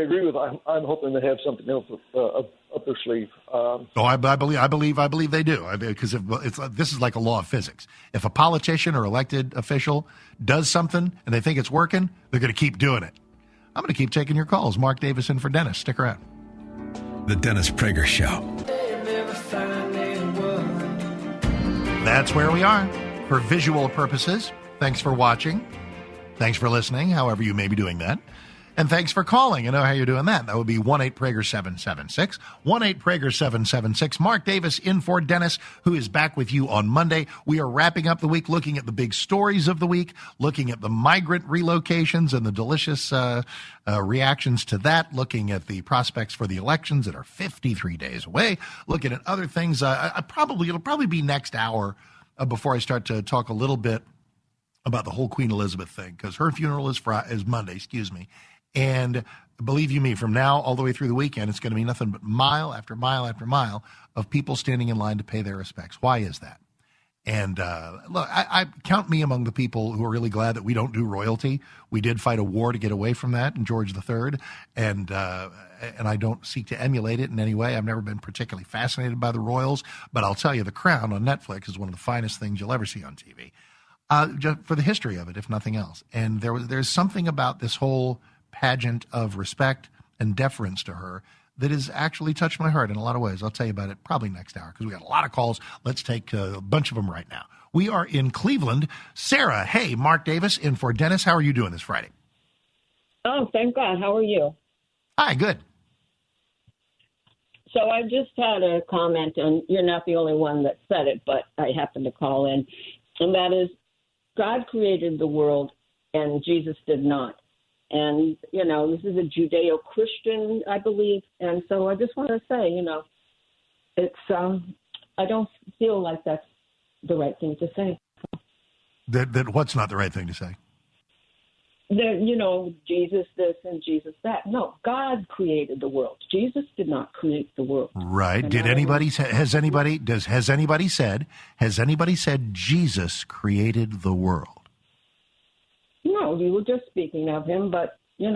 agree with. I'm hoping they have something else up their sleeve. I believe they do, because this is like a law of physics. If a politician or elected official does something and they think it's working, they're going to keep doing it. I'm going to keep taking your calls. Mark Davis in for Dennis. Stick around. The Dennis Prager Show. That's where we are for visual purposes. Thanks for watching. Thanks for listening, however you may be doing that. And thanks for calling. I know how you're doing that. That would be 1-8-PRAGER-776. 1-8-PRAGER-776. Mark Davis in for Dennis, who is back with you on Monday. We are wrapping up the week looking at the big stories of the week, looking at the migrant relocations and the delicious reactions to that, looking at the prospects for the elections that are 53 days away, looking at other things. It'll probably be next hour before I start to talk a little bit about the whole Queen Elizabeth thing, because her funeral is Monday, and believe you me, from now all the way through the weekend, it's going to be nothing but mile after mile after mile of people standing in line to pay their respects. Why is that? And look, I count me among the people who are really glad that we don't do royalty. We did fight a war to get away from that in George III, and I don't seek to emulate it in any way. I've never been particularly fascinated by the royals, but I'll tell you, The Crown on Netflix is one of the finest things you'll ever see on TV, just for the history of it, if nothing else. And there's something about this whole pageant of respect and deference to her that has actually touched my heart in a lot of ways. I'll tell you about it probably next hour, because we got a lot of calls. Let's take a bunch of them right now. We are in Cleveland. Sarah, hey, Mark Davis in for Dennis. How are you doing this Friday? Oh, thank God. How are you? Hi, good. So I just had a comment, and you're not the only one that said it, but I happened to call in, and that is, God created the world, and Jesus did not. And, this is a Judeo-Christian, I believe. And so I just want to say, it's I don't feel like that's the right thing to say. That what's not the right thing to say? That, Jesus this and Jesus that. No, God created the world. Jesus did not create the world. Right. Has anybody said Jesus created the world? No, we were just speaking of him, but we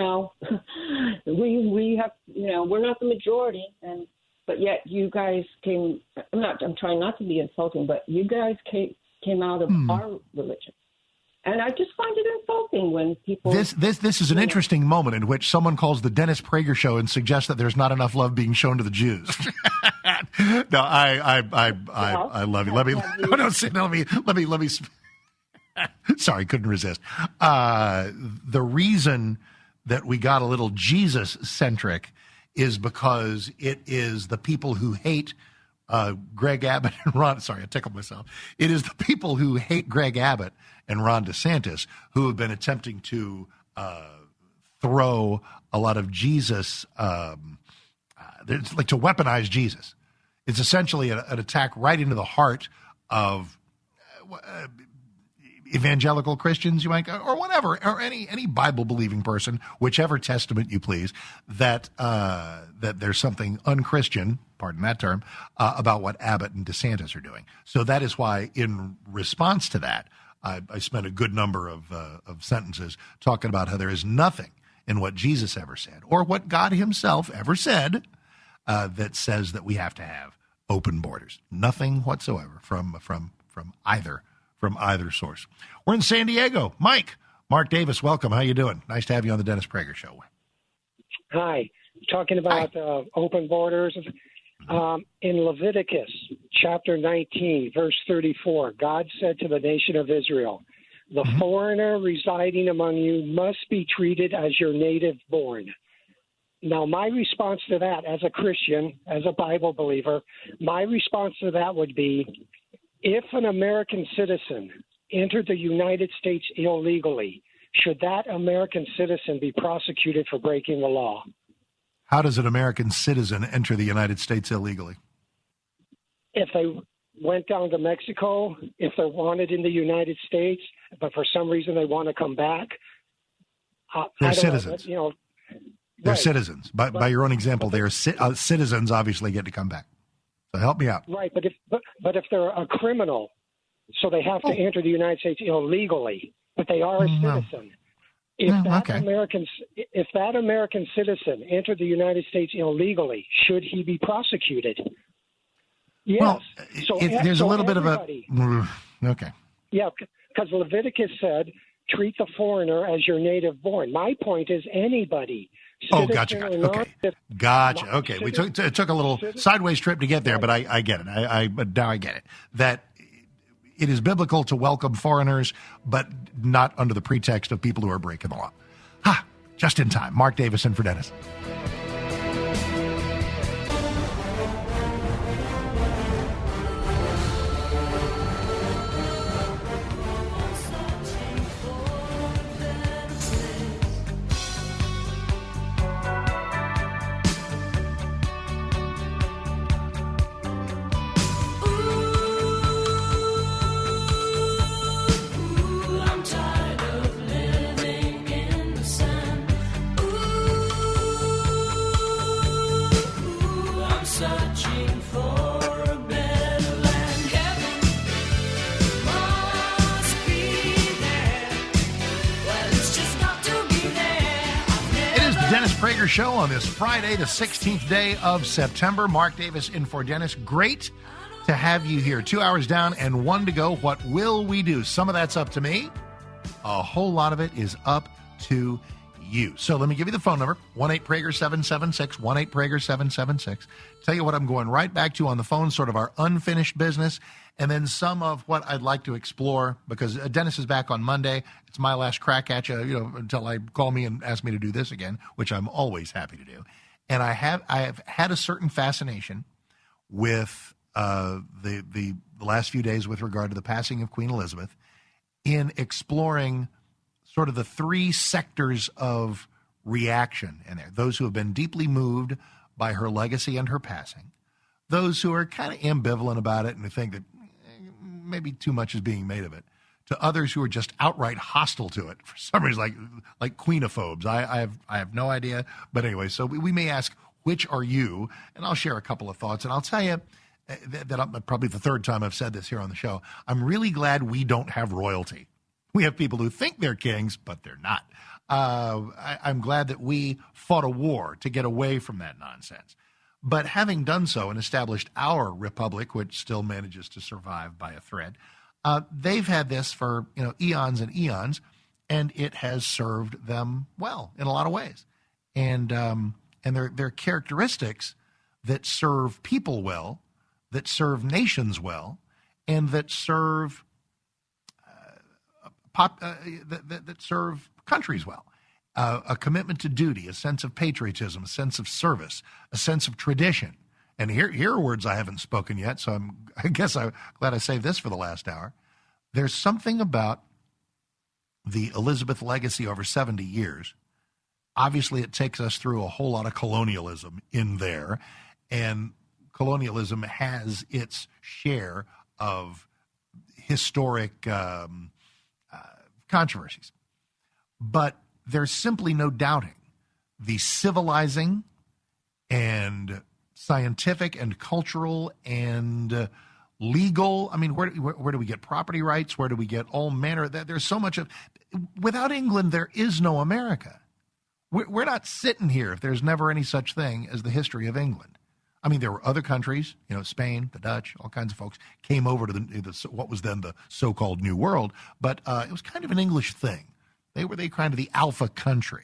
have we're not the majority, but yet you guys came. I'm trying not to be insulting, but you guys came out of our religion, and I just find it insulting when people. This is an interesting moment in which someone calls the Dennis Prager Show and suggests that there's not enough love being shown to the Jews. No, I love you. Let me. Sorry, couldn't resist. The reason that we got a little Jesus-centric is because it is the people who hate Greg Abbott and Ron. Sorry, I tickled myself. It is the people who hate Greg Abbott and Ron DeSantis who have been attempting to throw a lot of Jesus, to weaponize Jesus. It's essentially an attack right into the heart of evangelical Christians, you might go, or whatever, or any Bible-believing person, whichever testament you please, that there's something unchristian, pardon that term, about what Abbott and DeSantis are doing. So that is why, in response to that, I spent a good number of sentences talking about how there is nothing in what Jesus ever said, or what God himself ever said, that says that we have to have open borders. Nothing whatsoever from either source. We're in San Diego. Mark Davis, welcome. How you doing? Nice to have you on the Dennis Prager Show. Hi. Talking about open borders. In Leviticus chapter 19, verse 34, God said to the nation of Israel, the foreigner residing among you must be treated as your native born. Now, my response to that as a Christian, as a Bible believer, my response to that would be, if an American citizen entered the United States illegally, should that American citizen be prosecuted for breaking the law? How does an American citizen enter the United States illegally? If they went down to Mexico, if they're wanted in the United States, but for some reason they want to come back, they're citizens. They're citizens. By your own example, they are citizens. Obviously, get to come back. So help me out. Right, but if they're a criminal, so they have to enter the United States illegally, but they are a citizen. If that American citizen entered the United States illegally, should he be prosecuted? Yes. Well, there's a little bit of a okay. Yeah, because Leviticus said, treat the foreigner as your native born. My point is anybody. Oh, gotcha. Okay. We took a little sideways trip to get there, but I get it. But now I get it. That it is biblical to welcome foreigners, but not under the pretext of people who are breaking the law. Just in time. Mark Davis in for Dennis. Show on this Friday, the 16th day of September. Mark Davis in for Dennis. Great to have you here. 2 hours down and 1 to go. What will we do? Some of that's up to me. A whole lot of it is up to you. So let me give you the phone number, 1-8-PRAGER-776, 1-8-PRAGER-776. Tell you what I'm going right back to on the phone, sort of our unfinished business, and then some of what I'd like to explore, because Dennis is back on Monday. It's my last crack at you, until I call me and ask me to do this again, which I'm always happy to do. And I have had a certain fascination with the last few days with regard to the passing of Queen Elizabeth in exploring sort of the three sectors of reaction in there. Those who have been deeply moved by her legacy and her passing. Those who are kind of ambivalent about it and who think that maybe too much is being made of it. To others who are just outright hostile to it for some reason, like queenophobes. I have no idea. But anyway, so we may ask, which are you? And I'll share a couple of thoughts. And I'll tell you that probably the third time I've said this here on the show. I'm really glad we don't have royalty. We have people who think they're kings, but they're not. I'm glad that we fought a war to get away from that nonsense. But having done so and established our republic, which still manages to survive by a thread, they've had this for eons and eons, and it has served them well in a lot of ways. And they're characteristics that serve people well, that serve nations well, and that serve that serve countries well. A commitment to duty, a sense of patriotism, a sense of service, a sense of tradition. And here are words I haven't spoken yet, so I guess I'm glad I saved this for the last hour. There's something about the Elizabeth legacy over 70 years. Obviously, it takes us through a whole lot of colonialism in there, and colonialism has its share of historic controversies. But there's simply no doubting the civilizing and scientific and cultural and legal. I mean, where do we get property rights? Where do we get all manner? There's so much of. Without England, there is no America. We're not sitting here if there's never any such thing as the history of England. I mean, there were other countries, Spain, the Dutch, all kinds of folks came over to what was then the so-called New World, but it was kind of an English thing. They were kind of the alpha country.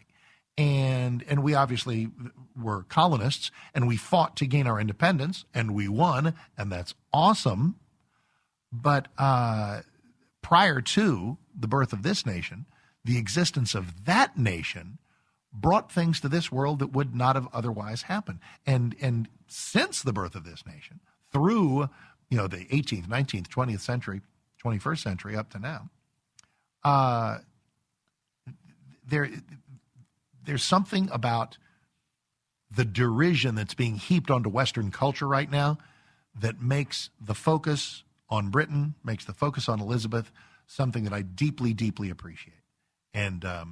And we obviously were colonists, and we fought to gain our independence, and we won, and that's awesome. But prior to the birth of this nation, the existence of that nation brought things to this world that would not have otherwise happened. And since the birth of this nation, through the 18th, 19th, 20th century, 21st century up to now, there's something about the derision that's being heaped onto Western culture right now that makes the focus on Britain, makes the focus on Elizabeth something that I deeply, deeply appreciate. And I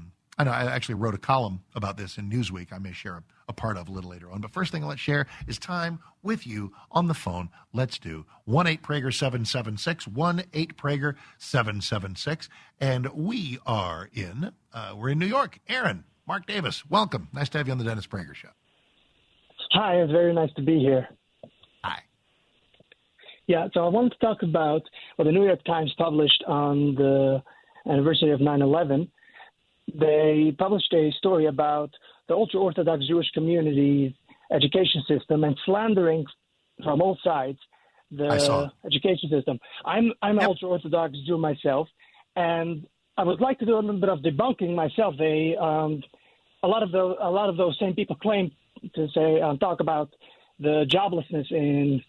know I actually wrote a column about this in Newsweek I may share a part of a little later on. But first thing let's share is time with you on the phone. Let's do 1-8-PRAGER-776, 1-8-PRAGER-776. And we're in New York. Aaron, Mark Davis, welcome. Nice to have you on the Dennis Prager Show. Hi, it's very nice to be here. Hi. Yeah, so I wanted to talk about what the New York Times published on the anniversary of 9/11. They published a story about the ultra-Orthodox Jewish community's education system and slandering from all sides the education system. I'm an ultra-Orthodox Jew myself, and I would like to do a little bit of debunking myself. a lot of those same people claim to say talk about the joblessness in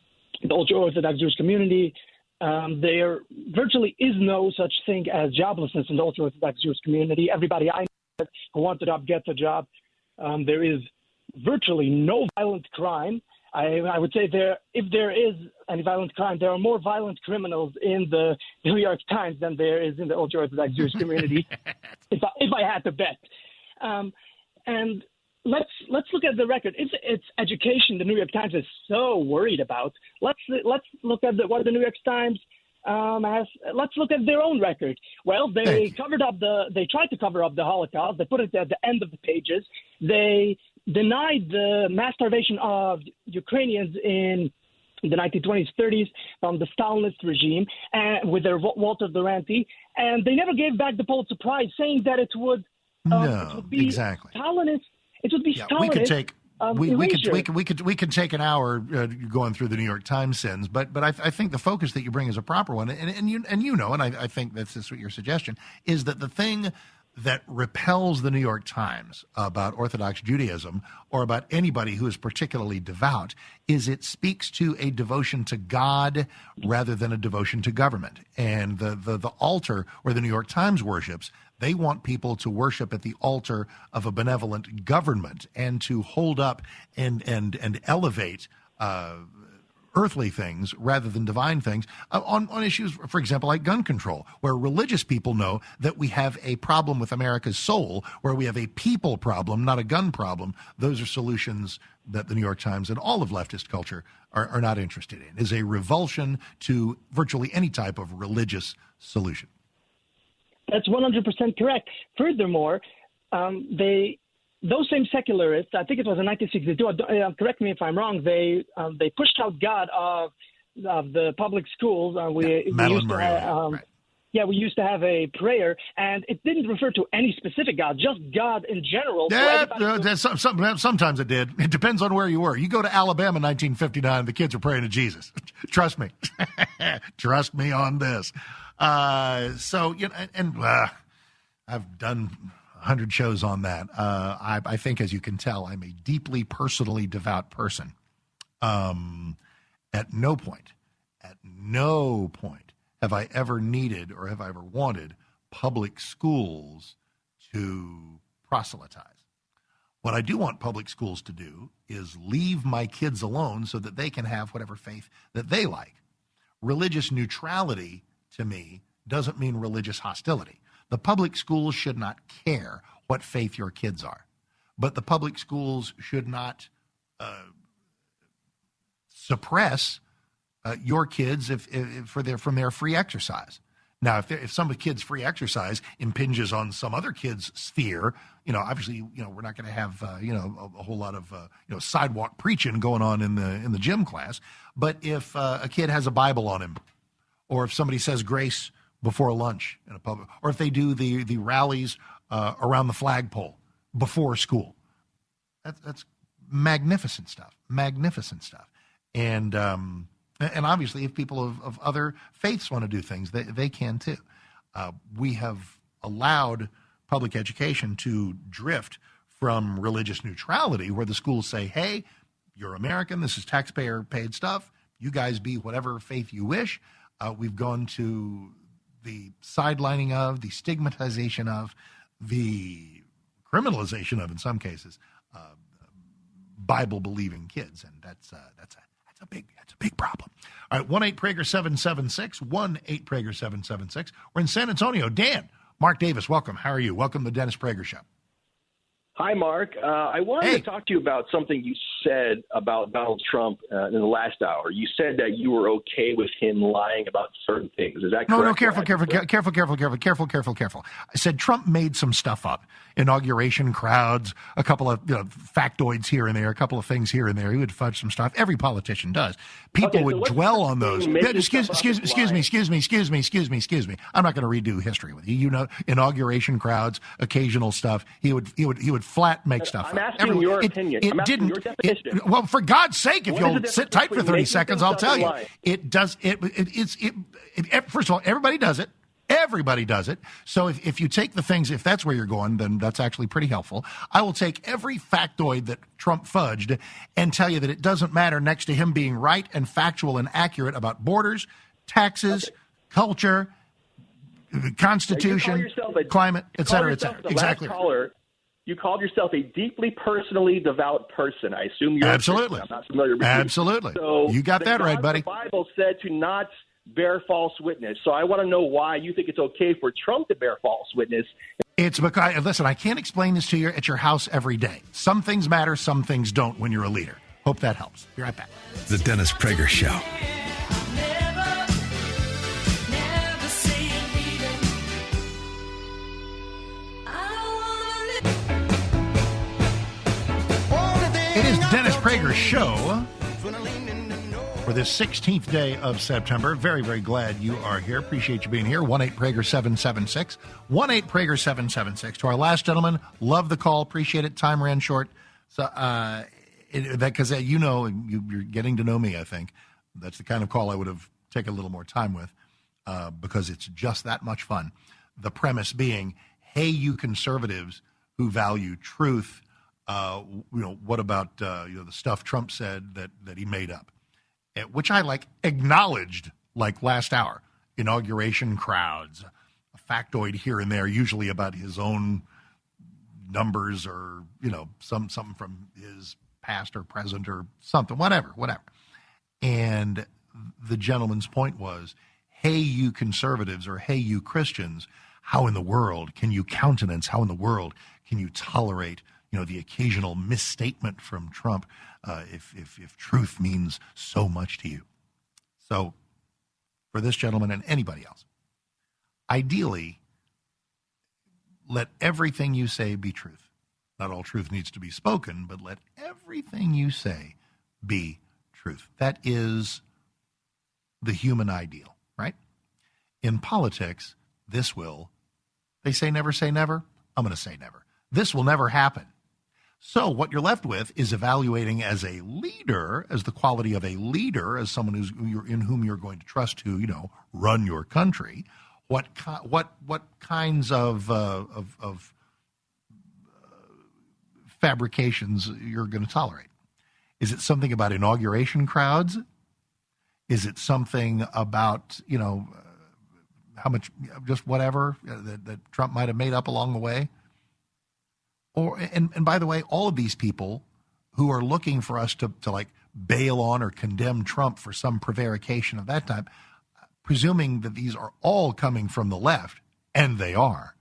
the ultra-Orthodox Jewish community. There virtually is no such thing as joblessness in the ultra-Orthodox Jewish community. Everybody I know who wanted to gets a job. There is virtually no violent crime. I would say if there is any violent crime, there are more violent criminals in the New York Times than there is in the ultra-Orthodox Jewish community, if I had to bet. And let's look at the record. It's education the New York Times is so worried about. Let's look at what the New York Times has. Let's look at their own record. Well, they tried to cover up the Holocaust. They put it at the end of the pages. They denied the mass starvation of Ukrainians in the 1920s, 30s from the Stalinist regime with their Walter Duranty, and they never gave back the Pulitzer Prize, saying that it would be exactly Stalinist. It would be Stalinist. We could take an hour going through the New York Times sins, but I think the focus that you bring is a proper one, and I think that's what your suggestion is, that the thing that repels the New York Times about Orthodox Judaism or about anybody who is particularly devout is it speaks to a devotion to God rather than a devotion to government. And the altar where the New York Times worships, they want people to worship at the altar of a benevolent government and to hold up and elevate earthly things rather than divine things on issues, for example, like gun control, where religious people know that we have a problem with America's soul, where we have a people problem, not a gun problem. Those are solutions that the New York Times and all of leftist culture are not interested in, is a revulsion to virtually any type of religious solution. That's 100% correct. Furthermore, those same secularists, I think it was in 1962, correct me if I'm wrong, they pushed out God of the public schools. We used to have a prayer, and it didn't refer to any specific God, just God in general. Sometimes it did. It depends on where you were. You go to Alabama in 1959, the kids are praying to Jesus. Trust me. Trust me on this. I've done 100 shows on that. I think, as you can tell, I'm a deeply personally devout person. At no point have I ever needed or have I ever wanted public schools to proselytize. What I do want public schools to do is leave my kids alone so that they can have whatever faith that they like. Religious neutrality, to me, doesn't mean religious hostility. The public schools should not care what faith your kids are, but the public schools should not suppress your kids from their free exercise. Now, if some kid's free exercise impinges on some other kid's sphere, obviously, we're not going to have a whole lot of sidewalk preaching going on in the gym class. But if a kid has a Bible on him, or if somebody says grace before lunch in a public, or if they do the rallies around the flagpole before school, that's magnificent stuff. And obviously, if people of other faiths want to do things, they can too. We have allowed public education to drift from religious neutrality, where the schools say, hey, you're American, this is taxpayer-paid stuff, you guys be whatever faith you wish. We've gone to the sidelining of, the stigmatization of, the criminalization of, in some cases, Bible-believing kids, and that's a big problem. All right, 1-8-Prager-776, 1-8-Prager-776. We're in San Antonio. Dan, Mark Davis, welcome. How are you? Welcome to the Dennis Prager Show. Hi, Mark. I wanted to talk to you about something you said about Donald Trump in the last hour. You said that you were okay with him lying about certain things. Is that correct? No, careful. I said Trump made some stuff up. Inauguration crowds, a couple of factoids here and there, a couple of things here and there. He would fudge some stuff. Every politician does. People would dwell on those. Excuse me. I'm not going to redo history with you. Inauguration crowds, occasional stuff. He would flat make stuff I'm up. asking your opinion. I'm asking your definition. Well, for God's sake, if you'll sit tight for 30 seconds, I'll tell you. It does. First of all, everybody does it. Everybody does it. So if you take the things, if that's where you're going, then that's actually pretty helpful. I will take every factoid that Trump fudged and tell you that it doesn't matter next to him being right and factual and accurate about borders, taxes, culture, Constitution, climate, et cetera, et cetera. Exactly. You called yourself a deeply personally devout person. I assume you're absolutely. I'm not familiar with absolutely. You. So you got that right, buddy. The Bible said to not bear false witness. So I want to know why you think it's okay for Trump to bear false witness. It's because, listen, I can't explain this to you at your house every day. Some things matter, some things don't when you're a leader. Hope that helps. Be right back. The Dennis Prager Show. It is the Dennis Prager Show for this 16th day of September. Very, very glad you are here. Appreciate you being here. 1-8-Prager-776. 1-8-Prager-776. To our last gentleman, love the call. Appreciate it. Time ran short. So, because you know, you're getting to know me, I think. That's the kind of call I would have taken a little more time with because it's just that much fun. The premise being, hey, you conservatives who value truth, what about the stuff Trump said that he made up, which I acknowledged last hour. Inauguration crowds, a factoid here and there, usually about his own numbers or something from his past or present or something, whatever. And the gentleman's point was, hey, you conservatives, or hey, you Christians, how in the world can you countenance? How in the world can you tolerate the occasional misstatement from Trump, if truth means so much to you? So for this gentleman and anybody else, ideally, let everything you say be truth. Not all truth needs to be spoken, but let everything you say be truth. That is the human ideal, right? In politics, they say never. I'm going to say never. This will never happen. So what you're left with is evaluating as a leader, as the quality of a leader, as someone in whom you're going to trust to, run your country. What kinds of fabrications you're going to tolerate? Is it something about inauguration crowds? Is it something about how much, just whatever that Trump might have made up along the way? And by the way, all of these people who are looking for us to bail on or condemn Trump for some prevarication of that type, presuming that these are all coming from the left, and they are.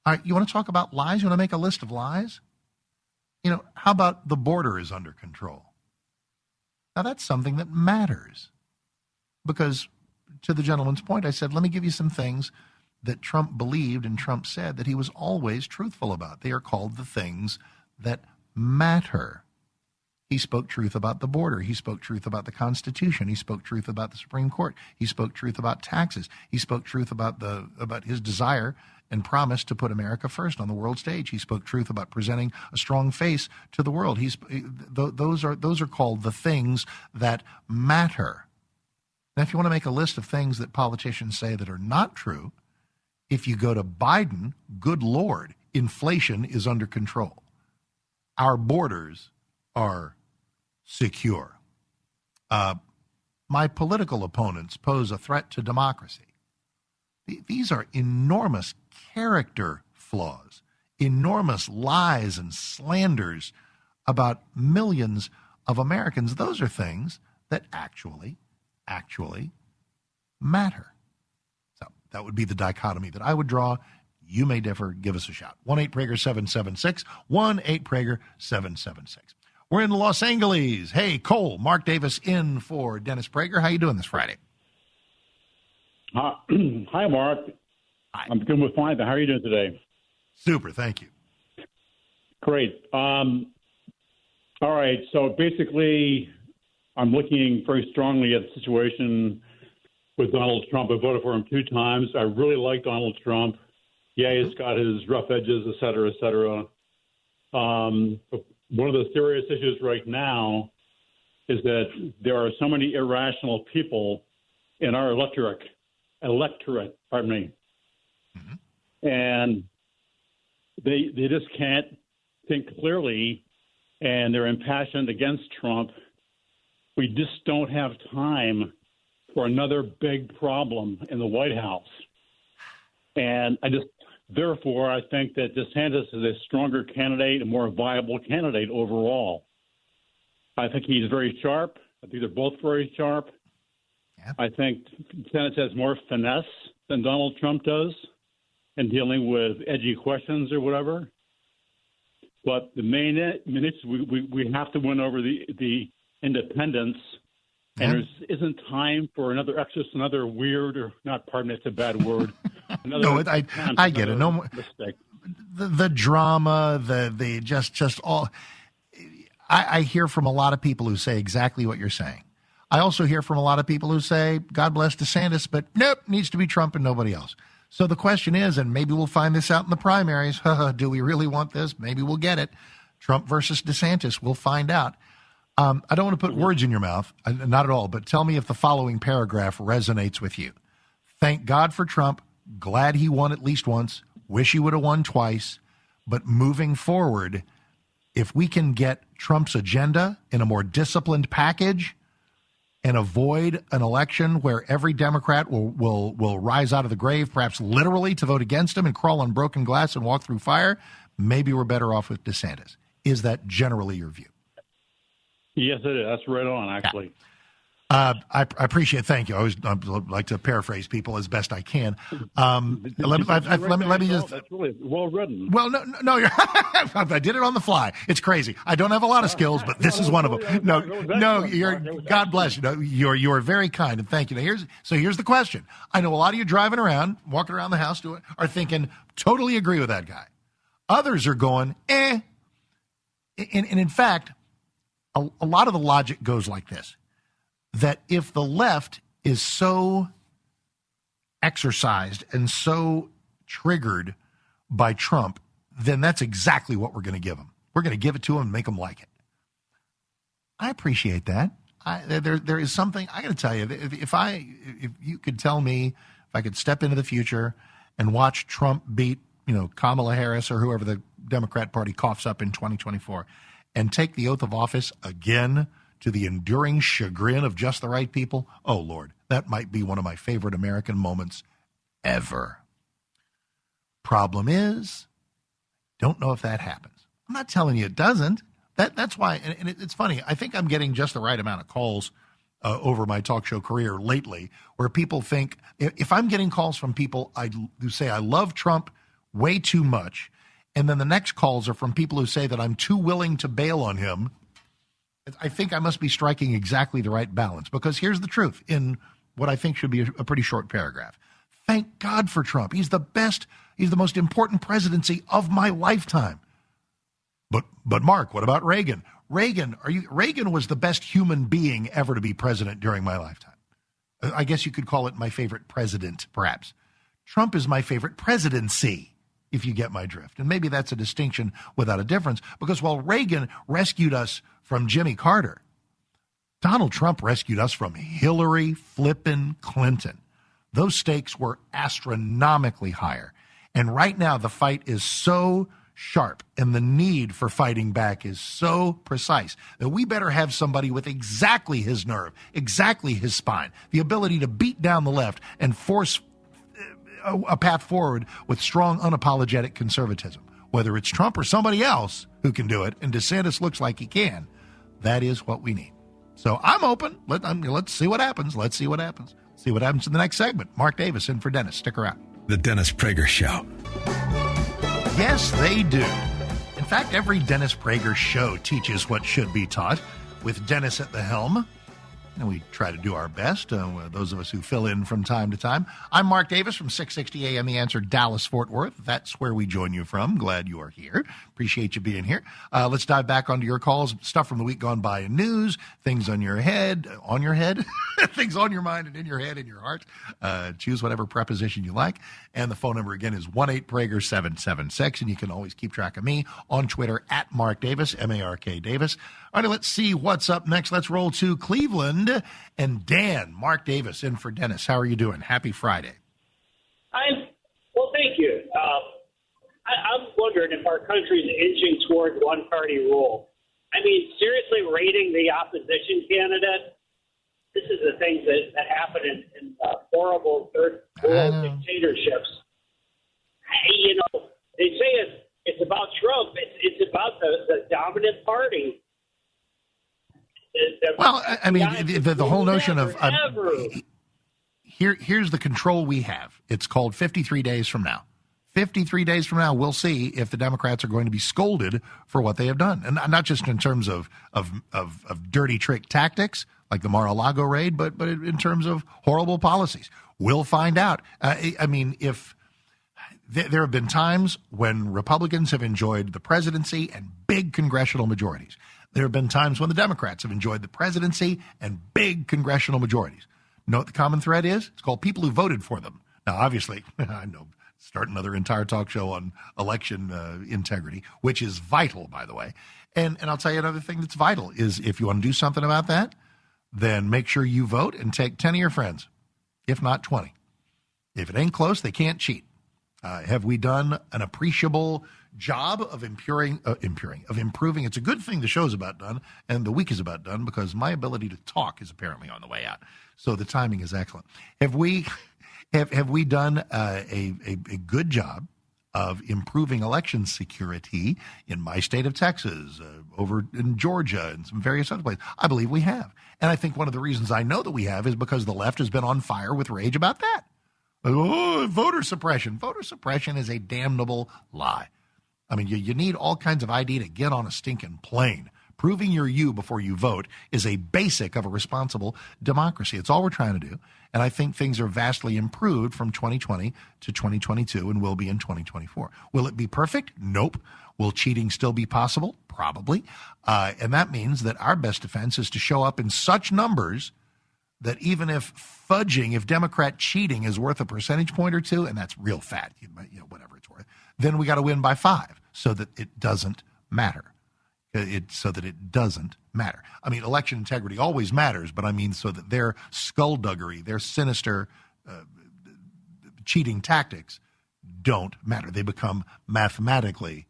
All right, you want to talk about lies? You want to make a list of lies? How about the border is under control? Now, that's something that matters. Because to the gentleman's point, I said, let me give you some things that Trump believed and Trump said that he was always truthful about. They are called the things that matter. He spoke truth about the border. He spoke truth about the Constitution. He spoke truth about the Supreme Court. He spoke truth about taxes. He spoke truth about his desire and promise to put America first on the world stage. He spoke truth about presenting a strong face to the world. Those are called the things that matter. Now, if you want to make a list of things that politicians say that are not true, if you go to Biden, good Lord, inflation is under control. Our borders are secure. My political opponents pose a threat to democracy. These are enormous character flaws, enormous lies and slanders about millions of Americans. Those are things that actually matter. That would be the dichotomy that I would draw. You may differ. Give us a shout. 1-8-Prager-776. 1-8-Prager-776. We're in Los Angeles. Hey, Cole, Mark Davis in for Dennis Prager. How you doing this Friday? Hi, Mark. Hi. I'm doing fine. How are you doing today? Super. Thank you. Great. All right. So basically, I'm looking very strongly at the situation with Donald Trump. I voted for him 2 times. I really like Donald Trump. Yeah, he's got his rough edges, et cetera, et cetera. But one of the serious issues right now is that there are so many irrational people in our electorate, And they just can't think clearly, and they're impassioned against Trump. We just don't have time for another big problem in the White House. And therefore, I think that DeSantis is a stronger candidate, a more viable candidate overall. I think he's very sharp. I think they're both very sharp. Yeah. I think DeSantis has more finesse than Donald Trump does in dealing with edgy questions or whatever. But the main issue, we have to win over the independents. And there isn't time for another weird, or not, pardon me, it's a bad word. No, I get it. No more. The drama, the just all. I hear from a lot of people who say exactly what you're saying. I also hear from a lot of people who say, God bless DeSantis, but nope, needs to be Trump and nobody else. So the question is, and maybe we'll find this out in the primaries, do we really want this? Maybe we'll get it. Trump versus DeSantis, we'll find out. I don't want to put words in your mouth, not at all, but tell me if the following paragraph resonates with you. Thank God for Trump. Glad he won at least once. Wish he would have won twice. But moving forward, if we can get Trump's agenda in a more disciplined package and avoid an election where every Democrat will rise out of the grave, perhaps literally, to vote against him and crawl on broken glass and walk through fire, maybe we're better off with DeSantis. Is that generally your view? Yes, it is. That's right on, actually. I appreciate it. Thank you. I always like to paraphrase people as best I can. Let me just. That's really well written. Well, no. I did it on the fly. It's crazy. I don't have a lot of skills, but this is one of them. No. God bless you. No, you're very kind, and thank you. Now here's the question. I know a lot of you driving around, walking around the house, are thinking totally agree with that guy. Others are going And in fact, a lot of the logic goes like this. That if the left is so exercised and so triggered by Trump, then that's exactly what we're going to give them. We're going to give it to them and make them like it. I appreciate that. There is something, I got to tell you, if you could tell me, if I could step into the future and watch Trump beat, Kamala Harris or whoever the Democrat Party coughs up in 2024 and take the oath of office again, to the enduring chagrin of just the right people, oh, Lord, that might be one of my favorite American moments ever. Problem is, don't know if that happens. I'm not telling you it doesn't. That's why, and it's funny, I think I'm getting just the right amount of calls over my talk show career lately, where people think, if I'm getting calls from people who say I love Trump way too much, and then the next calls are from people who say that I'm too willing to bail on him, I think I must be striking exactly the right balance, because here's the truth in what I think should be a pretty short paragraph. Thank God for Trump. He's the best. He's the most important presidency of my lifetime. But Mark, what about Reagan? Reagan was the best human being ever to be president during my lifetime. I guess you could call it my favorite president, perhaps. Trump is my favorite presidency, if you get my drift. And maybe that's a distinction without a difference, because while Reagan rescued us from Jimmy Carter, Donald Trump rescued us from Hillary flippin' Clinton. Those stakes were astronomically higher. And right now the fight is so sharp and the need for fighting back is so precise that we better have somebody with exactly his nerve, exactly his spine, the ability to beat down the left and force a path forward with strong, unapologetic conservatism. Whether it's Trump or somebody else who can do it, and DeSantis looks like he can, that is what we need. So I'm open. Let's see what happens. Let's see what happens. See what happens in the next segment. Mark Davis in for Dennis. Stick around. The Dennis Prager Show. Yes, they do. In fact, every Dennis Prager show teaches what should be taught, with Dennis at the helm. And we try to do our best, those of us who fill in from time to time. I'm Mark Davis from 660 AM The Answer, Dallas, Fort Worth. That's where we join you from. Glad you are here. Appreciate you being here. Let's dive back onto your calls. Stuff from the week gone by in news, things on your head, things on your mind and in your head, in your heart. Choose whatever preposition you like. And the phone number again is 1-8-PRAGER-776. And you can always keep track of me on Twitter at Mark Davis, M-A-R-K Davis. All right, let's see what's up next. Let's roll to Cleveland and Dan. Mark Davis in for Dennis. How are you doing? Happy Friday. Well, thank I'm wondering if our country is inching toward one-party rule. I mean, seriously, rating the opposition candidate. This is the things that happen in horrible third world dictatorships. You know, they say it's about Trump. It's about the dominant party. Well, I mean, the whole notion of here's the control we have. It's called 53 days from now. 53 days from now, we'll see if the Democrats are going to be scolded for what they have done, and not just in terms of dirty trick tactics like the Mar-a-Lago raid, but in terms of horrible policies. We'll find out. I mean, if there have been times when Republicans have enjoyed the presidency and big congressional majorities. There have been times when the Democrats have enjoyed the presidency and big congressional majorities. You know what the common thread is? It's called people who voted for them. Now, obviously, I know, start another entire talk show on election integrity, which is vital, by the way. And I'll tell you another thing that's vital is if you want to do something about that, then make sure you vote and take 10 of your friends, if not 20. If it ain't close, they can't cheat. Have we done an appreciable job of improving? It's a good thing the show's about done and the week is about done because my ability to talk is apparently on the way out. So the timing is excellent. Have we done a good job of improving election security in my state of Texas, over in Georgia, and some various other places? I believe we have. And I think one of the reasons I know that we have is because the left has been on fire with rage about that. Oh, voter suppression. Voter suppression is a damnable lie. I mean, you need all kinds of ID to get on a stinking plane. Proving you're you before you vote is a basic of a responsible democracy. It's all we're trying to do. And I think things are vastly improved from 2020 to 2022 and will be in 2024. Will it be perfect? Nope. Will cheating still be possible? Probably. And that means that our best defense is to show up in such numbers that even if Democrat cheating is worth a percentage point or two, and that's real fat, whatever it's worth, then we got to win by 5 so that it doesn't matter. So that it doesn't matter. I mean, election integrity always matters, but I mean so that their skullduggery, their sinister cheating tactics don't matter. They become mathematically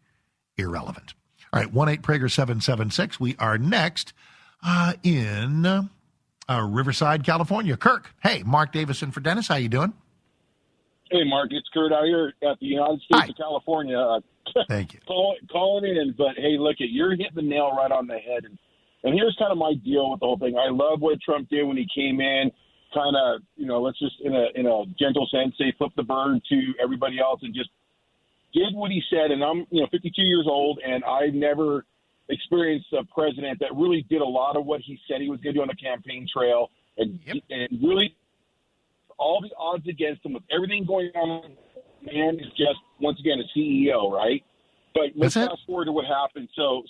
irrelevant. All right, 1-8-Prager-776. We are next in Riverside, California. Kirk, hey, Mark Davison for Dennis. How you doing? Hey, Mark, it's Kurt out here at the United States of California. Thank you. Calling in, but hey, look, you're hitting the nail right on the head. And here's kind of my deal with the whole thing. I love what Trump did when he came in, kind of, let's just in a gentle sense say flip the bird to everybody else and just did what he said. And I'm 52 years old, and I've never experienced a president that really did a lot of what he said he was going to do on the campaign trail, and really all the odds against him with everything going on. Man is just, once again, a CEO, right? But let's fast forward to what happened. So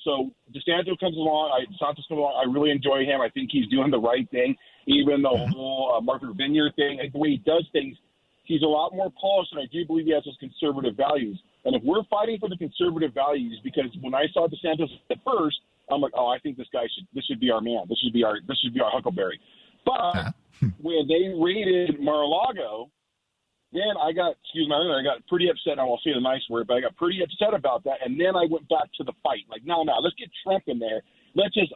DeSantis comes along. I really enjoy him. I think he's doing the right thing. Even the whole Martha Vineyard thing, the way he does things, he's a lot more polished, and I do believe he has those conservative values. And if we're fighting for the conservative values, because when I saw DeSantis at first, I'm like, I think this should be our man. This should be our Huckleberry. But when they raided Mar-a-Lago, then I got pretty upset. I won't say the nice word, but I got pretty upset about that. And then I went back to the fight. Like, no, let's get Trump in there.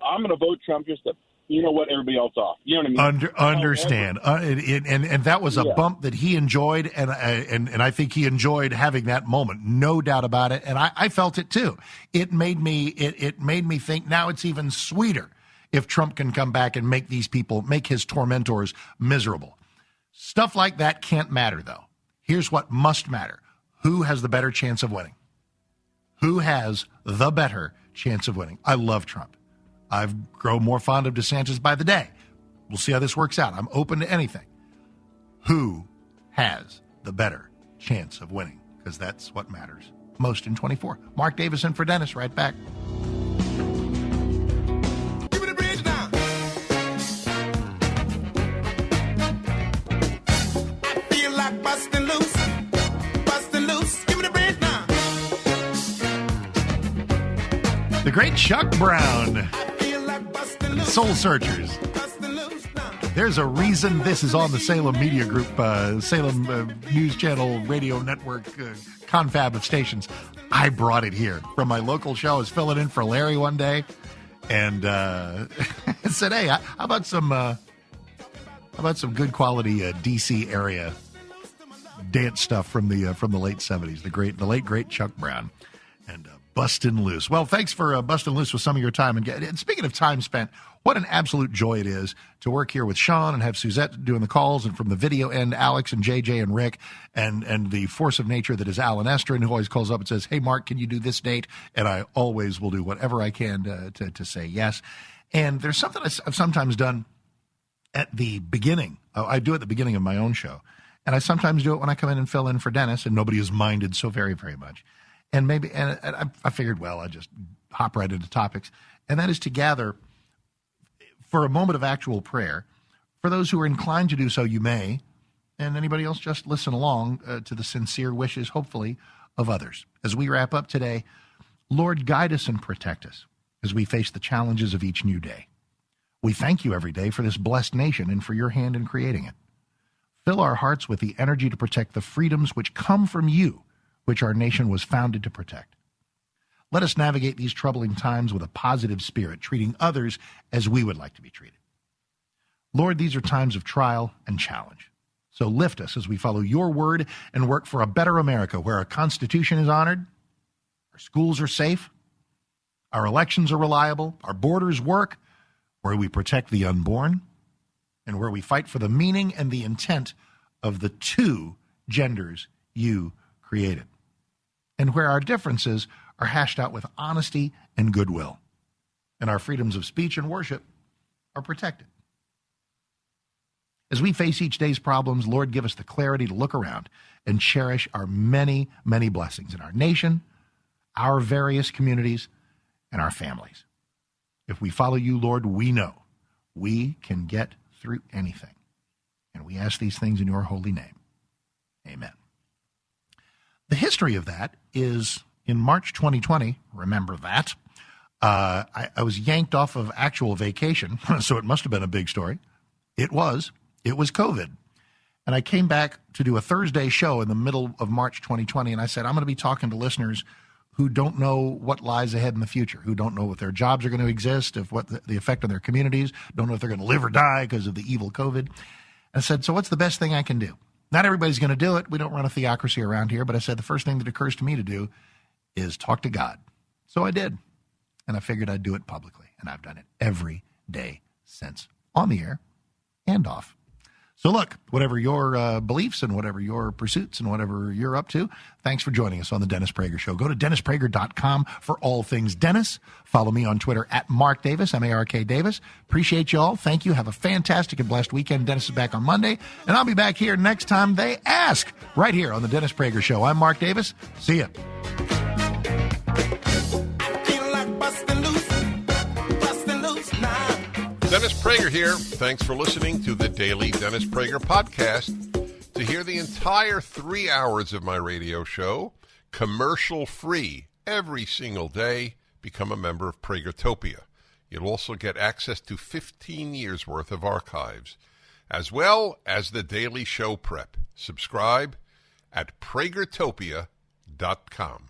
I'm going to vote Trump just to, everybody else off. You know what I mean? Understand. And that was a bump that he enjoyed. And I think he enjoyed having that moment. No doubt about it. And I felt it too. It made me think now it's even sweeter if Trump can come back and make his tormentors miserable. Stuff like that can't matter, though. Here's what must matter. Who has the better chance of winning? Who has the better chance of winning? I love Trump. I've grown more fond of DeSantis by the day. We'll see how this works out. I'm open to anything. Who has the better chance of winning? Because that's what matters most in 24. Mark Davison for Dennis. Right back. Bustin' loose, give me the bridge now. The great Chuck Brown, Soul Searchers. There's a reason this is on the Salem Media Group, Salem News Channel Radio Network confab of stations. I brought it here from my local show. I was filling in for Larry one day, and said, "Hey, how about some good quality D.C. area dance stuff from the late '70s? The late great Chuck Brown and Bustin' Loose." Well, thanks for busting loose with some of your time. And speaking of time spent, what an absolute joy it is to work here with Sean and have Suzette doing the calls, and from the video end, Alex and JJ and Rick, and the force of nature that is Alan Estrin, who always calls up and says, "Hey, Mark, can you do this date?" And I always will do whatever I can to say yes. And there's something I've sometimes done at the beginning. I do it at the beginning of my own show. And I sometimes do it when I come in and fill in for Dennis, and nobody has minded so very, very much. And I figured, well, I just hop right into topics. And that is to gather for a moment of actual prayer. For those who are inclined to do so, you may. And anybody else, just listen along to the sincere wishes, hopefully, of others. As we wrap up today, Lord, guide us and protect us as we face the challenges of each new day. We thank you every day for this blessed nation and for your hand in creating it. Fill our hearts with the energy to protect the freedoms which come from you, which our nation was founded to protect. Let us navigate these troubling times with a positive spirit, treating others as we would like to be treated. Lord, these are times of trial and challenge. So lift us as we follow your word and work for a better America where our Constitution is honored, our schools are safe, our elections are reliable, our borders work, where we protect the unborn, and where we fight for the meaning and the intent of the two genders you created, and where our differences are hashed out with honesty and goodwill, and our freedoms of speech and worship are protected. As we face each day's problems, Lord, give us the clarity to look around and cherish our many, many blessings in our nation, our various communities, and our families. If we follow you, Lord, we know we can get through anything. And we ask these things in your holy name. Amen. The history of that is in March 2020. Remember that. I was yanked off of actual vacation, so it must have been a big story. It was COVID. And I came back to do a Thursday show in the middle of March 2020, and I said, I'm going to be talking to listeners who don't know what lies ahead in the future, who don't know if their jobs are going to exist, if what the effect on their communities, don't know if they're going to live or die because of the evil COVID. I said, so what's the best thing I can do? Not everybody's going to do it. We don't run a theocracy around here, but I said the first thing that occurs to me to do is talk to God. So I did, and I figured I'd do it publicly, and I've done it every day since, on the air and off. So look, whatever your beliefs and whatever your pursuits and whatever you're up to, thanks for joining us on the Dennis Prager Show. Go to DennisPrager.com for all things Dennis. Follow me on Twitter at Mark Davis, M-A-R-K Davis. Appreciate you all. Thank you. Have a fantastic and blessed weekend. Dennis is back on Monday, and I'll be back here next time they ask, right here on the Dennis Prager Show. I'm Mark Davis. See ya. Dennis Prager here. Thanks for listening to the Daily Dennis Prager Podcast. To hear the entire 3 hours of my radio show, commercial-free, every single day, become a member of Pragertopia. You'll also get access to 15 years' worth of archives, as well as the daily show prep. Subscribe at Pragertopia.com.